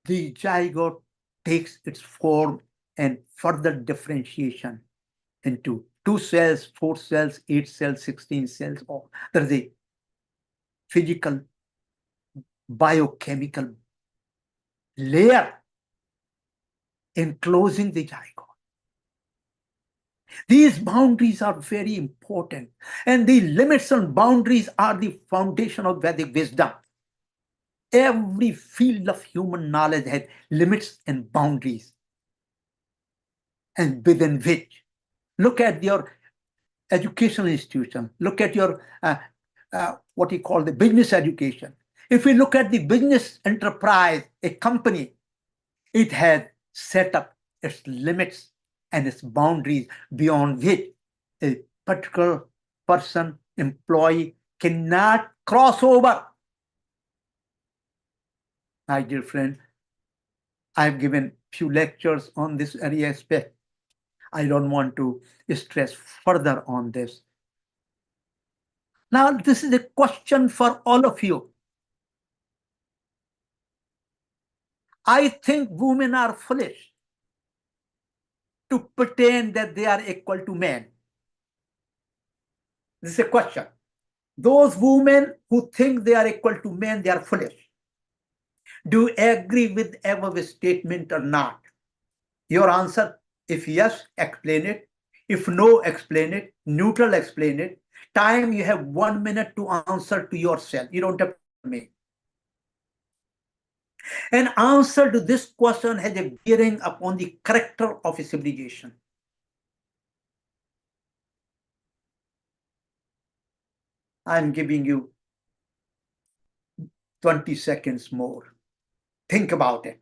Speaker 2: the zygote takes its form and further differentiation into 2 cells, 4 cells, 8 cells, 16 cells. Or there is a physical, biochemical layer enclosing the zygote. These boundaries are very important, and the limits and boundaries are the foundation of Vedic wisdom. Every field of human knowledge has limits and boundaries, and within which, look at your educational institution, look at your what you call the business education. If we look at the business enterprise, a company, it has set up its limits and its boundaries beyond which a particular person, employee cannot cross over. My dear friend, I've given few lectures on this very aspect. I don't want to stress further on this. Now, this is a question for all of you. I think women are foolish to pretend that they are equal to men. This is a question. Those women who think they are equal to men, they are foolish. Do you agree with above statement or not? Your answer, if yes, explain it. If no, explain it. Neutral, explain it. Time, you have 1 minute to answer to yourself. You don't have to answer me. An answer to this question has a bearing upon the character of a civilization. I'm giving you 20 seconds more. Think about it.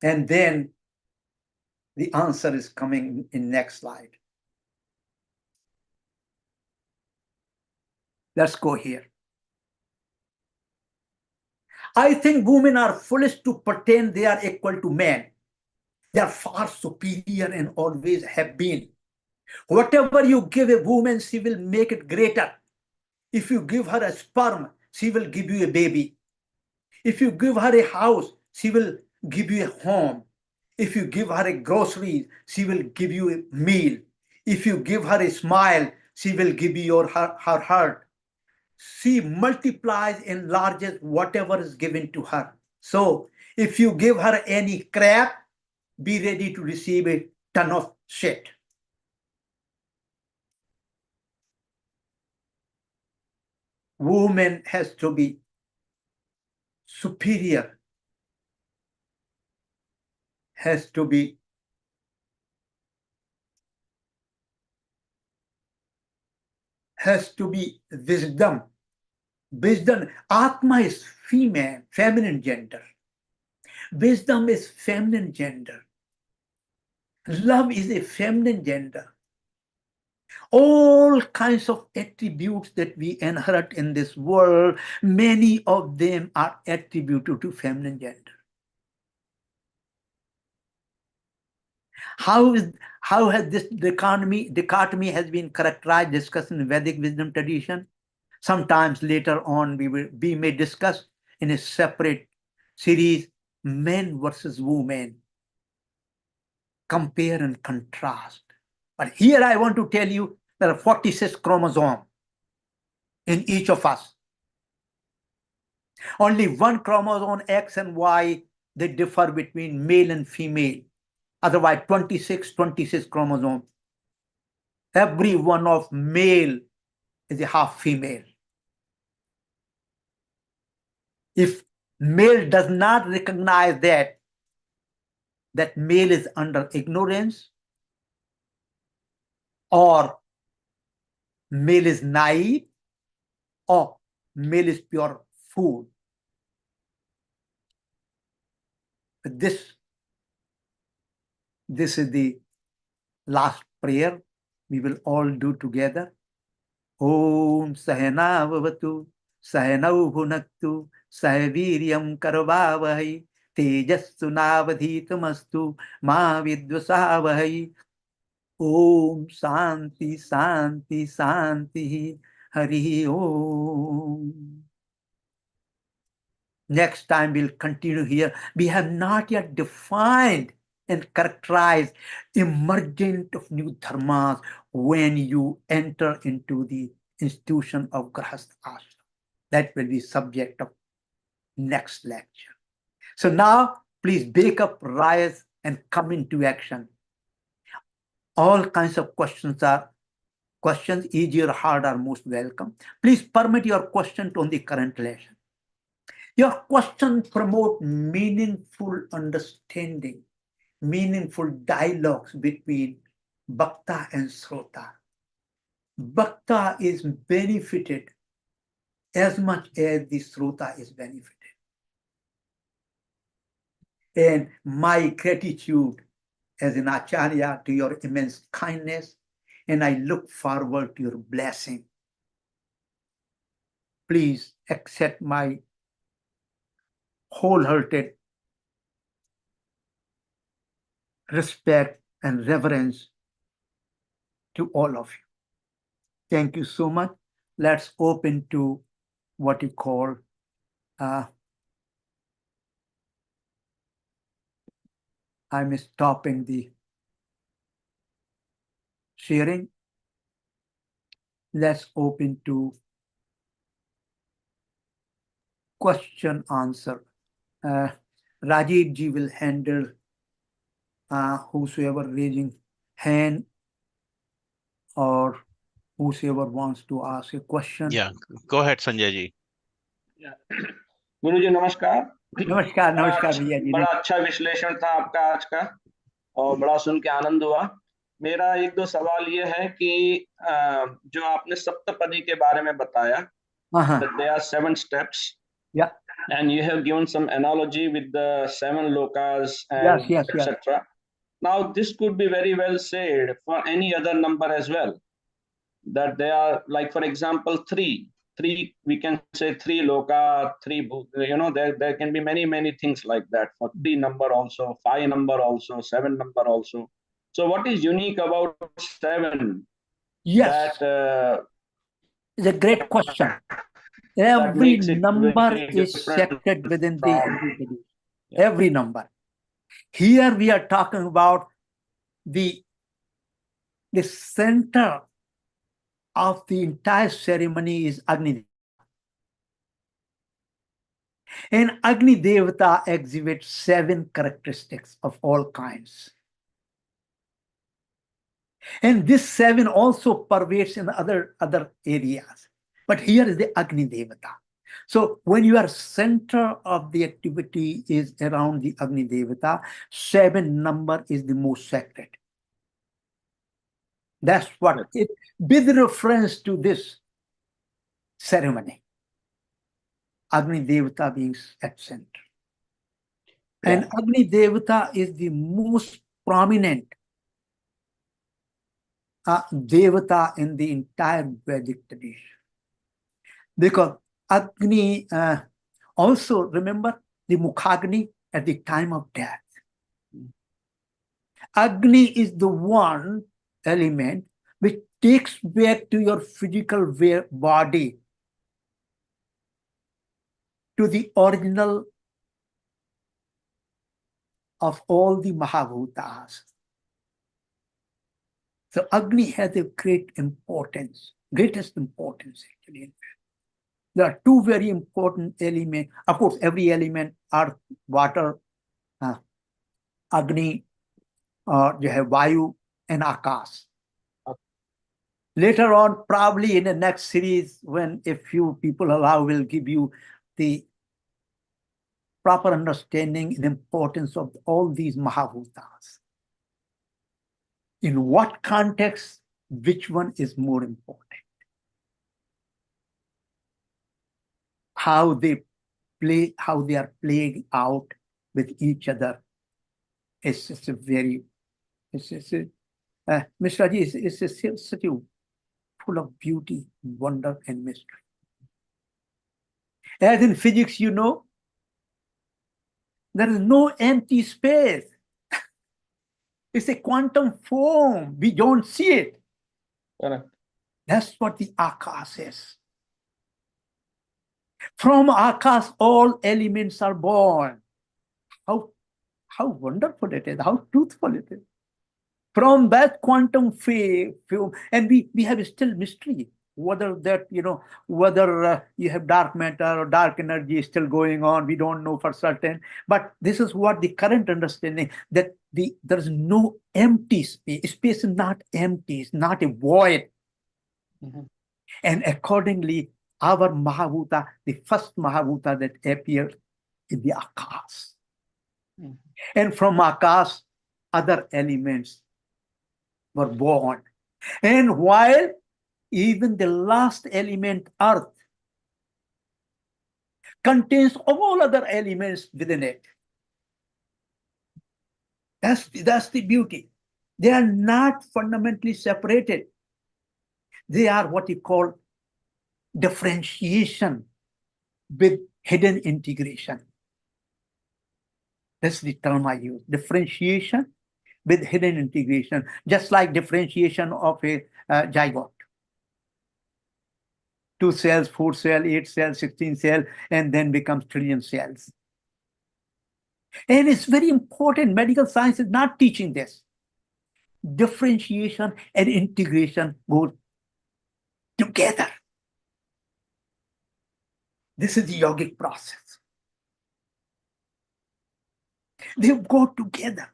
Speaker 2: And then the answer is coming in next slide. Let's go here. I think women are foolish to pretend they are equal to men. They are far superior and always have been. Whatever you give a woman, she will make it greater. If you give her a sperm, she will give you a baby. If you give her a house, she will give you a home. If you give her a grocery, she will give you a meal. If you give her a smile, she will give you her heart. She multiplies, enlarges whatever is given to her. So if you give her any crap, be ready to receive a ton of shit. Woman has to be superior, has to be wisdom. Wisdom, Atma is female, feminine gender. Wisdom is feminine gender. Love is a feminine gender. All kinds of attributes that we inherit in this world, many of them are attributed to feminine gender. How has this dichotomy has been characterized, discussed in Vedic wisdom tradition? Sometimes later on we may discuss in a separate series, men versus women, compare and contrast. But here I want to tell you there are 46 chromosomes in each of us. Only one chromosome, X and Y, they differ between male and female. Otherwise, 26 chromosomes. Every one of male is a half female. If male does not recognize that male is under ignorance, or male is naive, or male is pure fool. But this is the last prayer we will all do together. Om Sahana Vavatu, Sahanau Bhunaktu, Sahaviryam Karavavahai, Tejastu Navadhitamastu, Ma Vidvasavahai. Om Santi Santi Santi Hari Om. Next time we'll continue here. We have not yet defined and characterized emergent of new dharmas when you enter into the institution of Grahastha Ashram. That will be subject of next lecture. So now please wake up, rise, and come into action. All kinds of questions, easy or hard, are most welcome. Please permit your question on the current lesson. Your question promote meaningful understanding, meaningful dialogues between Bhakta and Srota. Bhakta is benefited as much as the Srota is benefited. And my gratitude as an Acharya to your immense kindness, and I look forward to your blessing. Please accept my wholehearted respect and reverence to all of you. Thank you so much. Let's open to what you call I'm stopping the sharing. Let's open to question answer. Rajiv ji will handle whosoever raising hand or whosoever wants to ask a question.
Speaker 1: Yeah, go ahead, Sanjay ji.
Speaker 3: गुरु जी नमस्कार।
Speaker 2: नमस्कार नमस्कार भैया जी।
Speaker 3: बड़ा अच्छा विश्लेषण था आपका आज का और बड़ा सुन के आनंद हुआ। मेरा एक दो सवाल ये है कि जो आपने सप्तपदी के बारे में बताया, that there are 7 steps.
Speaker 2: Yeah.
Speaker 3: And you have given some analogy with the 7 lokas and
Speaker 2: yes.
Speaker 3: etc. Now this could be very well said for any other number as well. That they are, like for example, 3, we can say 3 loka, 3, there can be many things like that for 3 number also, 5 number also, 7 number also. So what is unique about 7?
Speaker 2: Yes,
Speaker 3: that
Speaker 2: it's a great question. Every number is sacred within the individual. Yeah. Every number. Here we are talking about the center of the entire ceremony is Agni Devata. And Agni Devata exhibits 7 characteristics of all kinds. And this 7 also pervades in other areas. But here is the Agni Devata. So when your center of the activity is around the Agni Devata, 7 number is the most sacred. That's what it, with reference to this ceremony, Agni Devata being at center. Yeah. And Agni Devata is the most prominent Devata in the entire Vedic tradition. Because Agni, also remember the Mukhagni at the time of death. Agni is the one element which takes back to your physical body to the original of all the Mahabhutas. So Agni has a great importance, greatest importance actually. There are two very important elements. Of course, every element, earth, water, Agni, you have Vayu and Akash. Later on, probably in the next series, when a few people allow, will give you the proper understanding and importance of all these Mahabhutas. In what context, which one is more important? How they play, how they are playing out with each other. It's just a very, Mr. Raji, it's such a full of beauty, wonder, and mystery. As in physics, you know, there is no empty space. It's a quantum form. We don't see it.
Speaker 3: Correct.
Speaker 2: That's what the Akash is. From Akash, all elements are born. How wonderful it is, how truthful it is. From that quantum field, and we have still mystery, whether that, whether you have dark matter or dark energy is still going on, we don't know for certain. But this is what the current understanding, that there's no empty space. Space is not empty, it's not a void. Mm-hmm. And accordingly, our Mahabhuta, the first Mahabhuta that appeared in the Akash. Mm-hmm. And from Akash, other elements were born. And while even the last element, earth, contains all other elements within it. That's the beauty. They are not fundamentally separated. They are what you call differentiation with hidden integration. That's the term I use, differentiation with hidden integration, just like differentiation of a zygote. 2 cells, 4 cells, 8 cells, 16 cells, and then becomes trillion cells. And it's very important. Medical science is not teaching this. Differentiation and integration go together. This is the yogic process. They go together.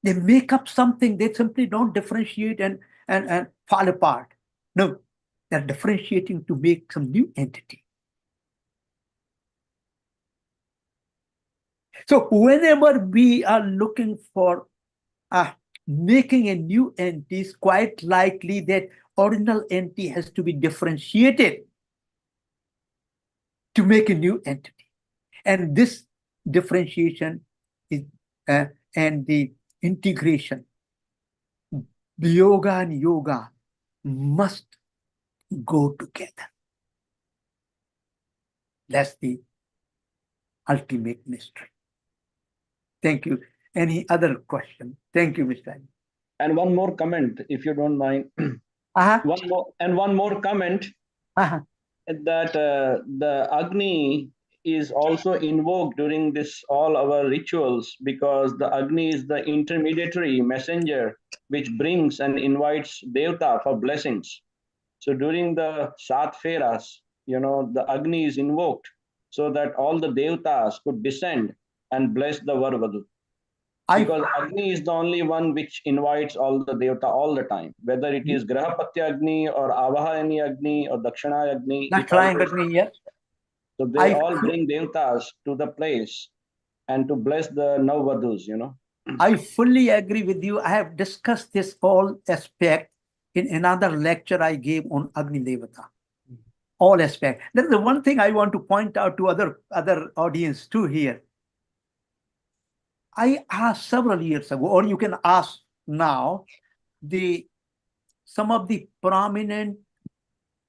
Speaker 2: They make up something. They simply don't differentiate and fall apart. No, they're differentiating to make some new entity. So whenever we are looking for making a new entity, it's quite likely that original entity has to be differentiated to make a new entity. And this differentiation is and the integration, the yoga and yoga must go together. That's the ultimate mystery. Thank you. Any other question? Thank you, Mr. Ali.
Speaker 3: And one more comment, if you don't mind. One more comment that the Agni is also invoked during this all our rituals, because the Agni is the intermediary messenger which brings and invites Devta for blessings. So during the Sat Feras, the Agni is invoked so that all the Devtas could descend and bless the Varvadu. Because Agni is the only one which invites all the Devta all the time, whether it is Grahapatya Agni or Avahani Agni or Dakshina Agni.
Speaker 2: Yes.
Speaker 3: So they all bring Devtas to the place and to bless the Navvadus,
Speaker 2: I fully agree with you. I have discussed this whole aspect in another lecture I gave on Agni Devata. All aspects. That's the one thing I want to point out to other audience too here. I asked several years ago, or you can ask now, the some of the prominent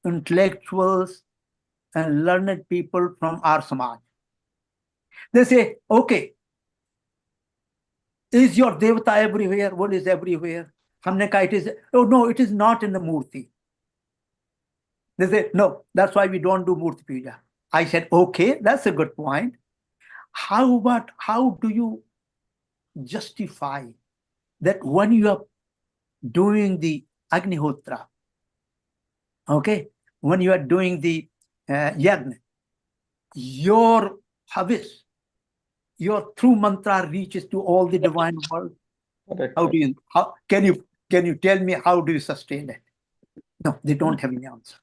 Speaker 2: intellectuals and learned people from our Samaj. They say, okay, is your Devata everywhere? What is everywhere? Humne kaha it is, oh no, it is not in the Murti. They say, no, that's why we don't do Murti Puja. I said, okay, that's a good point. How do you justify that when you are doing the Agnihotra, okay, when you are doing the Yagna, your habis, your true mantra reaches to all the divine world?
Speaker 3: Correct.
Speaker 2: How do you, can you tell me how do you sustain it? No, they don't have any answer.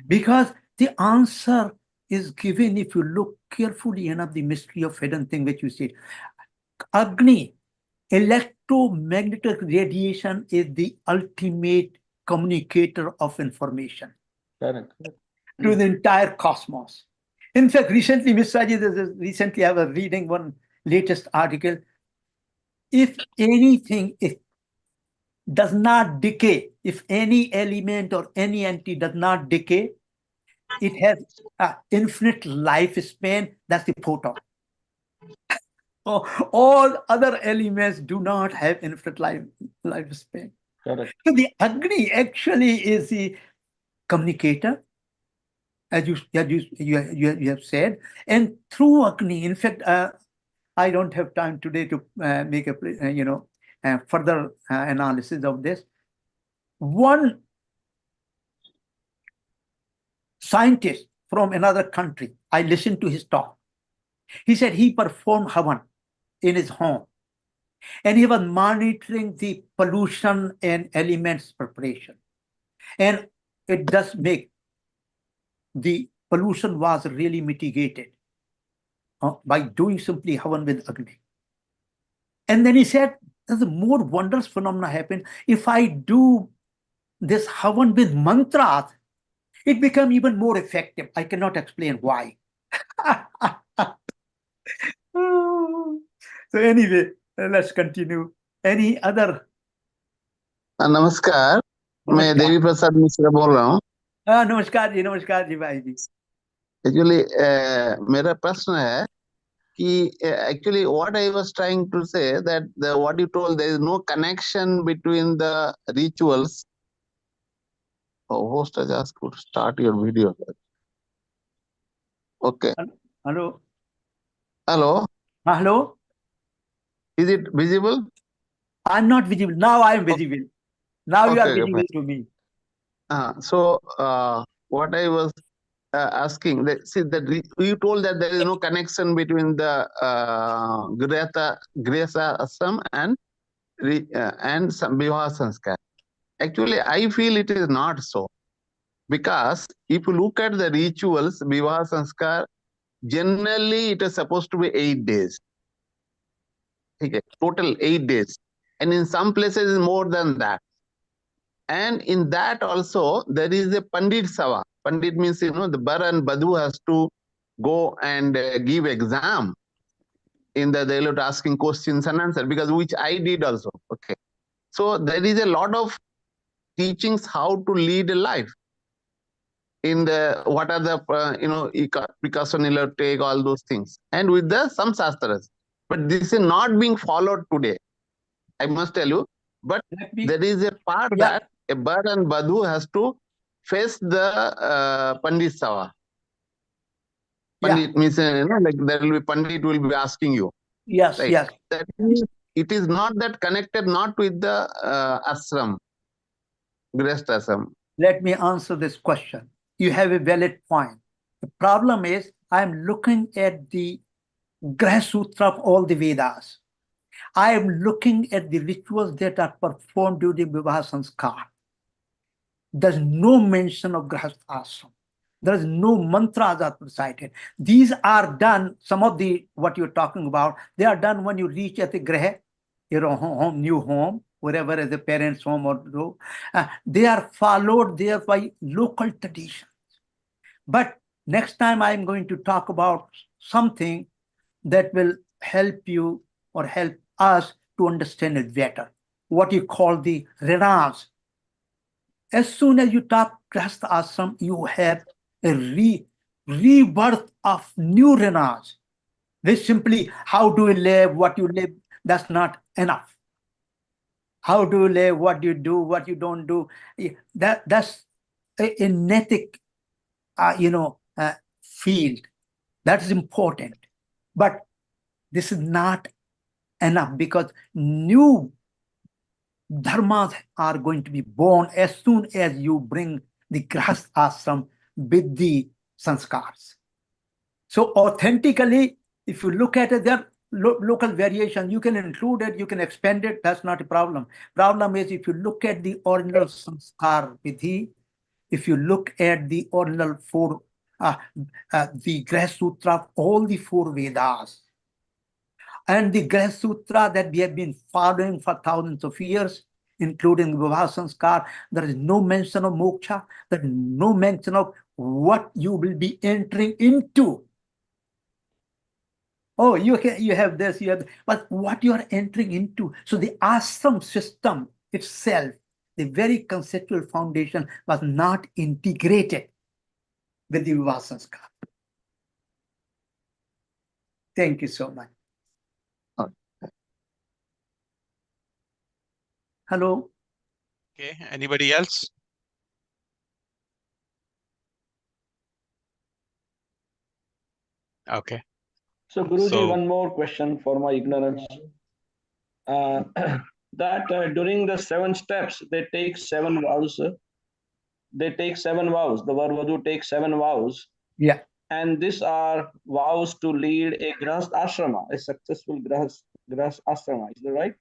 Speaker 2: Because the answer is given if you look carefully enough the mystery of hidden thing which you see. Agni, electromagnetic radiation is the ultimate communicator of information.
Speaker 3: Correct.
Speaker 2: To the entire cosmos. In fact, recently, Ms. Saji, recently I was reading one latest article. If anything does not decay, if any element or any entity does not decay, it has infinite lifespan. That's the photon. All other elements do not have infinite lifespan.
Speaker 3: Correct.
Speaker 2: So the Agni actually is the communicator, as you have said, and through Agni, in fact, I don't have time today to make a further analysis of this. One scientist from another country, I listened to his talk. He said he performed Havan in his home, and he was monitoring the pollution and elements preparation, and it does make the pollution was really mitigated by doing simply Havan with Agni. And then he said, there's a more wondrous phenomena happen. If I do this Havan with mantras, it become even more effective. I cannot explain why. So anyway, let's continue. Any other?
Speaker 4: नमस्कार, मैं देवी प्रसाद मिश्रा बोल रहा हूँ.
Speaker 2: नमस्कार जी भाई जी.
Speaker 4: Actually मेरा प्रश्न है कि actually what I was trying to say that what you told, there is no connection between the rituals. Oh, host has asked to start your video. Okay.
Speaker 2: Hello.
Speaker 4: Hello.
Speaker 2: Hello.
Speaker 4: Is it visible?
Speaker 2: I'm not visible. Now I am visible. Now you are visible to me.
Speaker 4: So what I was asking, that you told that there is no connection between the Gresa Asam and Vivaaha Samskaara. Actually, I feel it is not so, because if you look at the rituals, Vivaaha Samskaara, generally it is supposed to be 8 days. Okay, total 8 days, and in some places more than that. And in that also there is a Pandit Sava. Pandit means, the Bar and Badhu has to go and give exam. In the they will asking questions and answer, because which I did also. Okay, so there is a lot of teachings how to lead a life. In the what are the precautionary take, all those things, and with the some shastras, but this is not being followed today, I must tell you. But there is a part that a Bar and Badhu has to face the Pandit Sava. Pandit means, like there will be Pandit will be asking you.
Speaker 2: Yes,
Speaker 4: right?
Speaker 2: yes.
Speaker 4: That means it is not that connected, not with the ashram, Grest ashram.
Speaker 2: Let me answer this question. You have a valid point. The problem is I'm looking at the Graha Sutra of all the Vedas. I am looking at the rituals that are performed during Vivaaha Samskaara. There's no mention of Grahastha Ashram. There is no mantras are recited. These are done, some of the, what you're talking about, they are done when you reach at the Graha, your home, new home, wherever is the parents' home or they are followed there by local traditions. But next time I'm going to talk about something that will help you or help us to understand it better. What you call the renance. as soon as you talk Grihastha ashram, you have a rebirth of new renas. This simply, how do you live, what you live, that's not enough. How do you live, what do you do, what you don't do, that's a genetic field. That is important. But this is not enough, because new dharmas are going to be born as soon as you bring the Grihastha ashram with the sanskars. So authentically, if you look at it, there are local variation. You can include it, you can expand it, that's not a problem. Problem is, if you look at the original sanskar vidhi, if you look at the original four, the Grihastha Sutra of all the four Vedas, and the Grihastha Sutra that we have been following for thousands of years, including Vivaaha Samskaara, there is no mention of moksha, there is no mention of what you will be entering into. Oh, you have this, you have, but what you are entering into. So the ashram system itself, the very conceptual foundation, was not integrated with the Vivaaha Samskaara. Thank you so much. Hello.
Speaker 1: Okay, anybody else? Okay.
Speaker 3: So Guruji,
Speaker 1: So-
Speaker 3: one more question for my ignorance. That during the 7 steps, they take 7 vows. They take 7 vows. The Varvadhu takes 7 vows.
Speaker 2: Yeah.
Speaker 3: And these are vows to lead a Grihastha ashrama, a successful Grihastha ashrama. Is that right?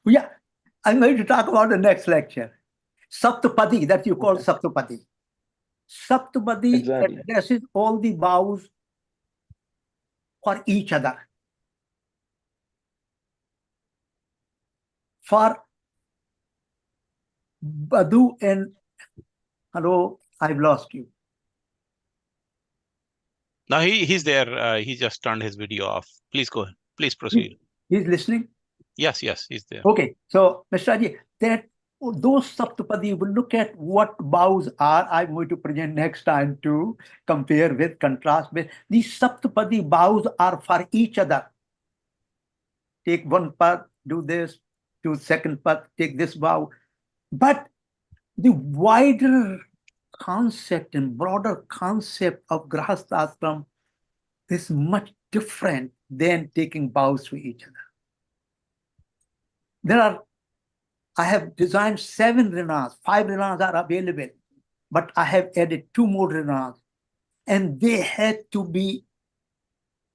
Speaker 2: Yeah. I'm going to talk about the next lecture. Saptapadi, that you call
Speaker 3: Okay.
Speaker 2: Saptapadi. Saptapadi
Speaker 3: Exactly.
Speaker 2: addresses all the vows for each other. For Badhu and, hello, I've lost you.
Speaker 1: No, he's there. He just turned his video off. Please go ahead. Please proceed.
Speaker 2: He's listening?
Speaker 1: Yes, he's there.
Speaker 2: Okay, so Mr. Raji, that those Saptapadi will look at what vows are. I'm going to present next time to compare with, contrast with. These Saptapadi vows are for each other. Take one path, do this, do second path, take this vow. But the wider concept and broader concept of Grihastha ashram is much different than taking vows to each other. I have designed 7 rinas, 5 rinas are available, but I have added 2 more rinas, and they had to be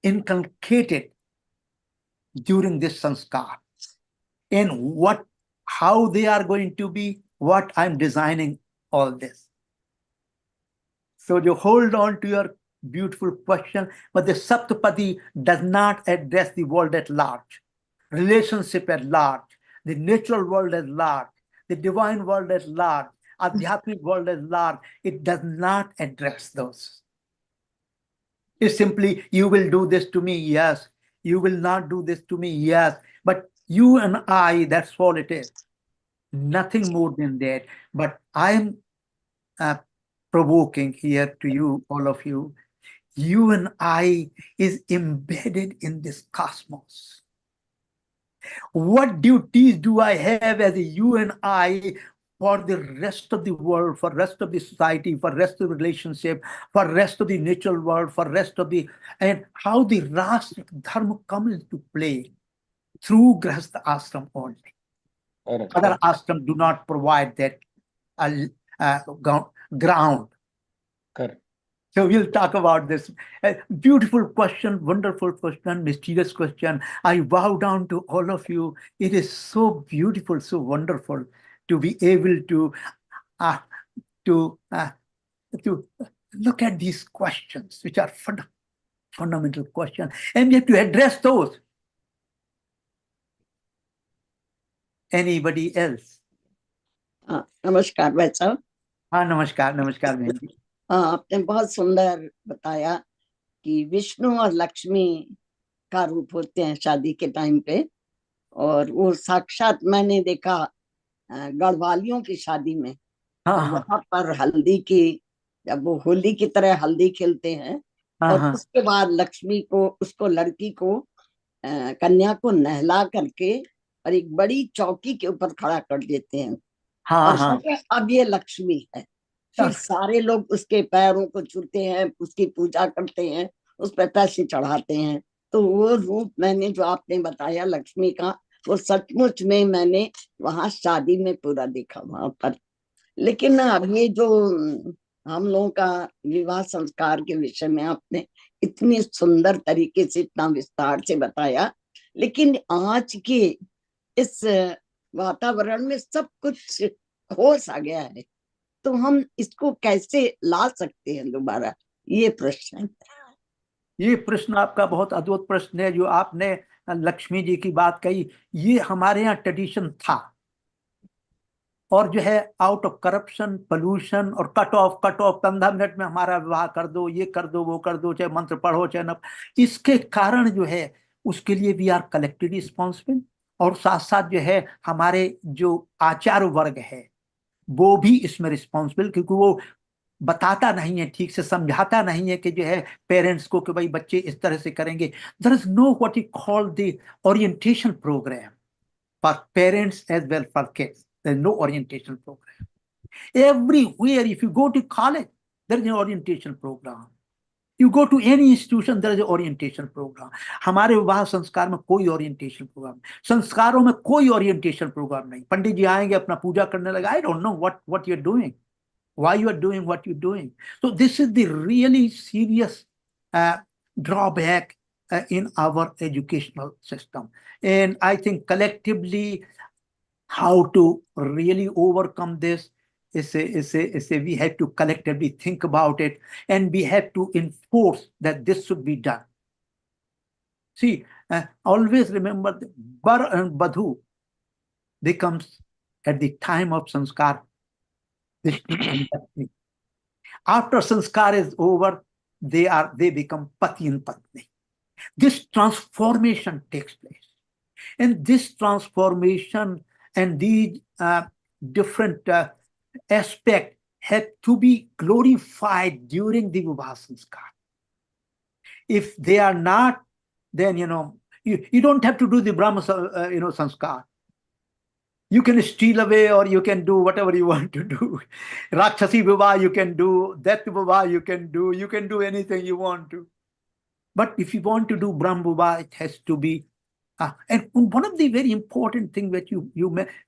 Speaker 2: inculcated during this sanskar. And how they are going to be, what I'm designing all this. So you hold on to your beautiful question, but the Saptapadi does not address the world at large, relationship at large, the natural world at large, the divine world at large, adhyatmic world at large. It does not address those. It's simply, you will do this to me, yes. You will not do this to me, yes. But you and I, that's all it is. Nothing more than that. But I'm provoking here to you, all of you. You and I is embedded in this cosmos. What duties do I have as a you and I for the rest of the world, for rest of the society, for rest of the relationship, for rest of the natural world, for rest of the, and how the Rashtra Dharma comes into play through Grihastha ashram only. Other ashram do not provide that ground.
Speaker 3: Correct.
Speaker 2: So we'll talk about this. Beautiful question, wonderful question, mysterious question. I bow down to all of you. It is so beautiful, so wonderful to be able to look at these questions, which are fundamental questions, and yet to address those. Anybody else?
Speaker 5: नमस्कार भाई साहब।
Speaker 2: हाँ नमस्कार बहन जी।
Speaker 5: आपने बहुत सुंदर बताया कि विष्णु और लक्ष्मी का रूप होते हैं शादी के टाइम पे, और वो साक्षात मैंने देखा गढ़वालियों की शादी में,
Speaker 2: हाँ
Speaker 5: तो
Speaker 2: हाँ
Speaker 5: वहां पर हल्दी की, जब वो होली की तरह हल्दी खेलते हैं,
Speaker 2: हाँ
Speaker 5: और
Speaker 2: हाँ
Speaker 5: उसके बाद लक्ष्मी को, उसको लड़की को, कन्या को नहला करके और एक बड़ी चौकी के ऊपर खड़ा कर देते हैं,
Speaker 2: हाँ
Speaker 5: और
Speaker 2: हाँ
Speaker 5: कहते हैं अब ये लक्ष्मी है। फिर सारे लोग उसके पैरों को छूते हैं, उसकी पूजा करते हैं, उस पर पैसे चढ़ाते हैं। तो वो रूप मैंने जो आपने बताया लक्ष्मी का, वो सचमुच में मैंने वहां शादी में पूरा देखा वहां पर। लेकिन अब ये जो हम लोगों का विवाह संस्कार के विषय में आपने इतनी सुंदर तरीके से, इतना विस्तार से बताया, लेकिन आज के इस वातावरण में सब कुछ खो सा गया है, तो हम इसको कैसे ला सकते हैं दोबारा, ये प्रश्न है।
Speaker 2: ये प्रश्न आपका बहुत अद्भुत प्रश्न है जो आपने लक्ष्मी जी की बात कही। ये हमारे यहाँ ट्रेडिशन था, और जो है आउट ऑफ करप्शन, पोल्यूशन और कट ऑफ 15 मिनट में हमारा विवाह कर दो, ये कर दो, वो कर दो, चाहे मंत्र पढ़ो चाहे न। इसके कारण जो है उसके लिए वी आर कलेक्टिवली रिस्पॉन्सिबल, और साथ साथ जो है हमारे जो आचार्य वर्ग है वो भी इसमें रिस्पॉन्सिबल, क्योंकि वो बताता नहीं है, ठीक से समझाता नहीं है कि जो है पेरेंट्स को कि भाई बच्चे इस तरह से करेंगे। There is no what you call the orientation program for parents as well for kids. There's no orientation program. Everywhere, if you go to college, there is an orientation program. You go to any institution, there is an orientation program. हमारे विवाह संस्कार में कोई orientation programme, संस्कारों में कोई orientation programme नहीं। पंडित जी आएंगे, अपना पूजा करने लगा, I don't know what you're doing, why you are doing what you're doing. So this is the really serious drawback in our educational system. And I think collectively how to really overcome this is we have to collectively think about it, and we have to enforce that this should be done. See, always remember that bar and badhu, they comes at the time of sanskar, Vishnu and Lakshmi. After sanskar is over, they become pati and patni. This transformation takes place, and this transformation and these different aspects have to be glorified during the Vivaaha Samskaara. If they are not, then you don't have to do the Brahma Samskar. You can steal away, or you can do whatever you want to do. Rakshasi Vivah you can do, Death Vivah you can do anything you want to. But if you want to do Brahma Vivah, it has to be. And one of the very important things that you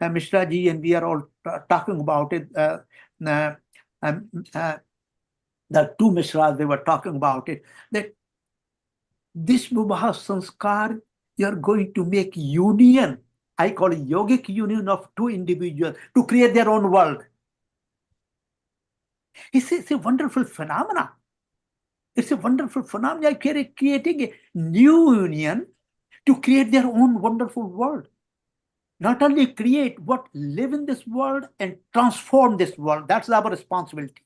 Speaker 2: Mishra ji, and we are all talking about it, the two Mishras, they were talking about it, that this Vivaaha Samskar, you are going to make union, I call it yogic union of two individuals to create their own world. It's a wonderful phenomena. It's a wonderful phenomenon, creating a new union to create their own wonderful world. Not only create, but live in this world and transform this world. That's our responsibility.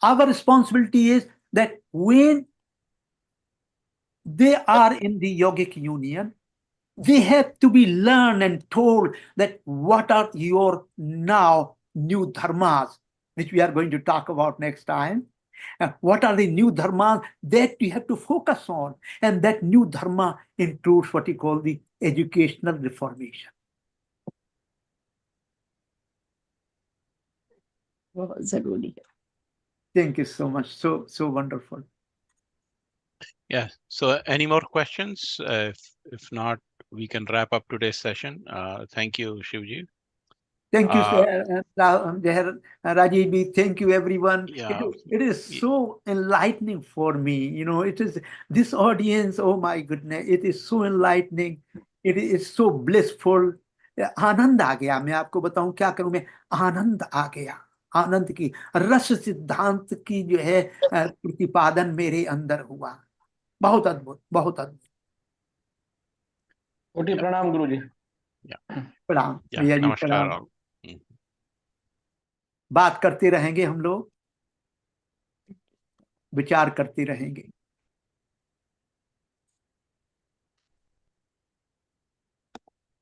Speaker 2: Our responsibility is that when they are in the yogic union, they have to be learned and told that what are your now new dharmas, which we are going to talk about next time. What are the new dharmas that you have to focus on? And that new dharma includes what you call the educational reformation.
Speaker 5: बहुत जरूरी है।
Speaker 2: Thank you so much. So wonderful.
Speaker 1: Yeah. So any more questions? If not, we can wrap up today's session. Thank you, Shivji.
Speaker 2: Thank you, Rajiv. Thank you, everyone.
Speaker 1: Yeah.
Speaker 2: It is so enlightening for me. It is this audience. Oh my goodness, it is so enlightening. It is so blissful. आनंद आ गया। मैं आपको बताऊं क्या करूं, मैं आनंद आ गया। आनंद की रस सिद्धांत की जो है प्रतिपादन मेरे अंदर हुआ। बहुत अद्भुत, बहुत अद्भुत।
Speaker 3: कोटि प्रणाम गुरु जी।
Speaker 2: प्रणाम
Speaker 1: Yeah.
Speaker 2: भैया जी,
Speaker 1: Namaskar
Speaker 2: प्रणाम।
Speaker 1: all.
Speaker 2: बात करते रहेंगे हम लोग, विचार करते रहेंगे।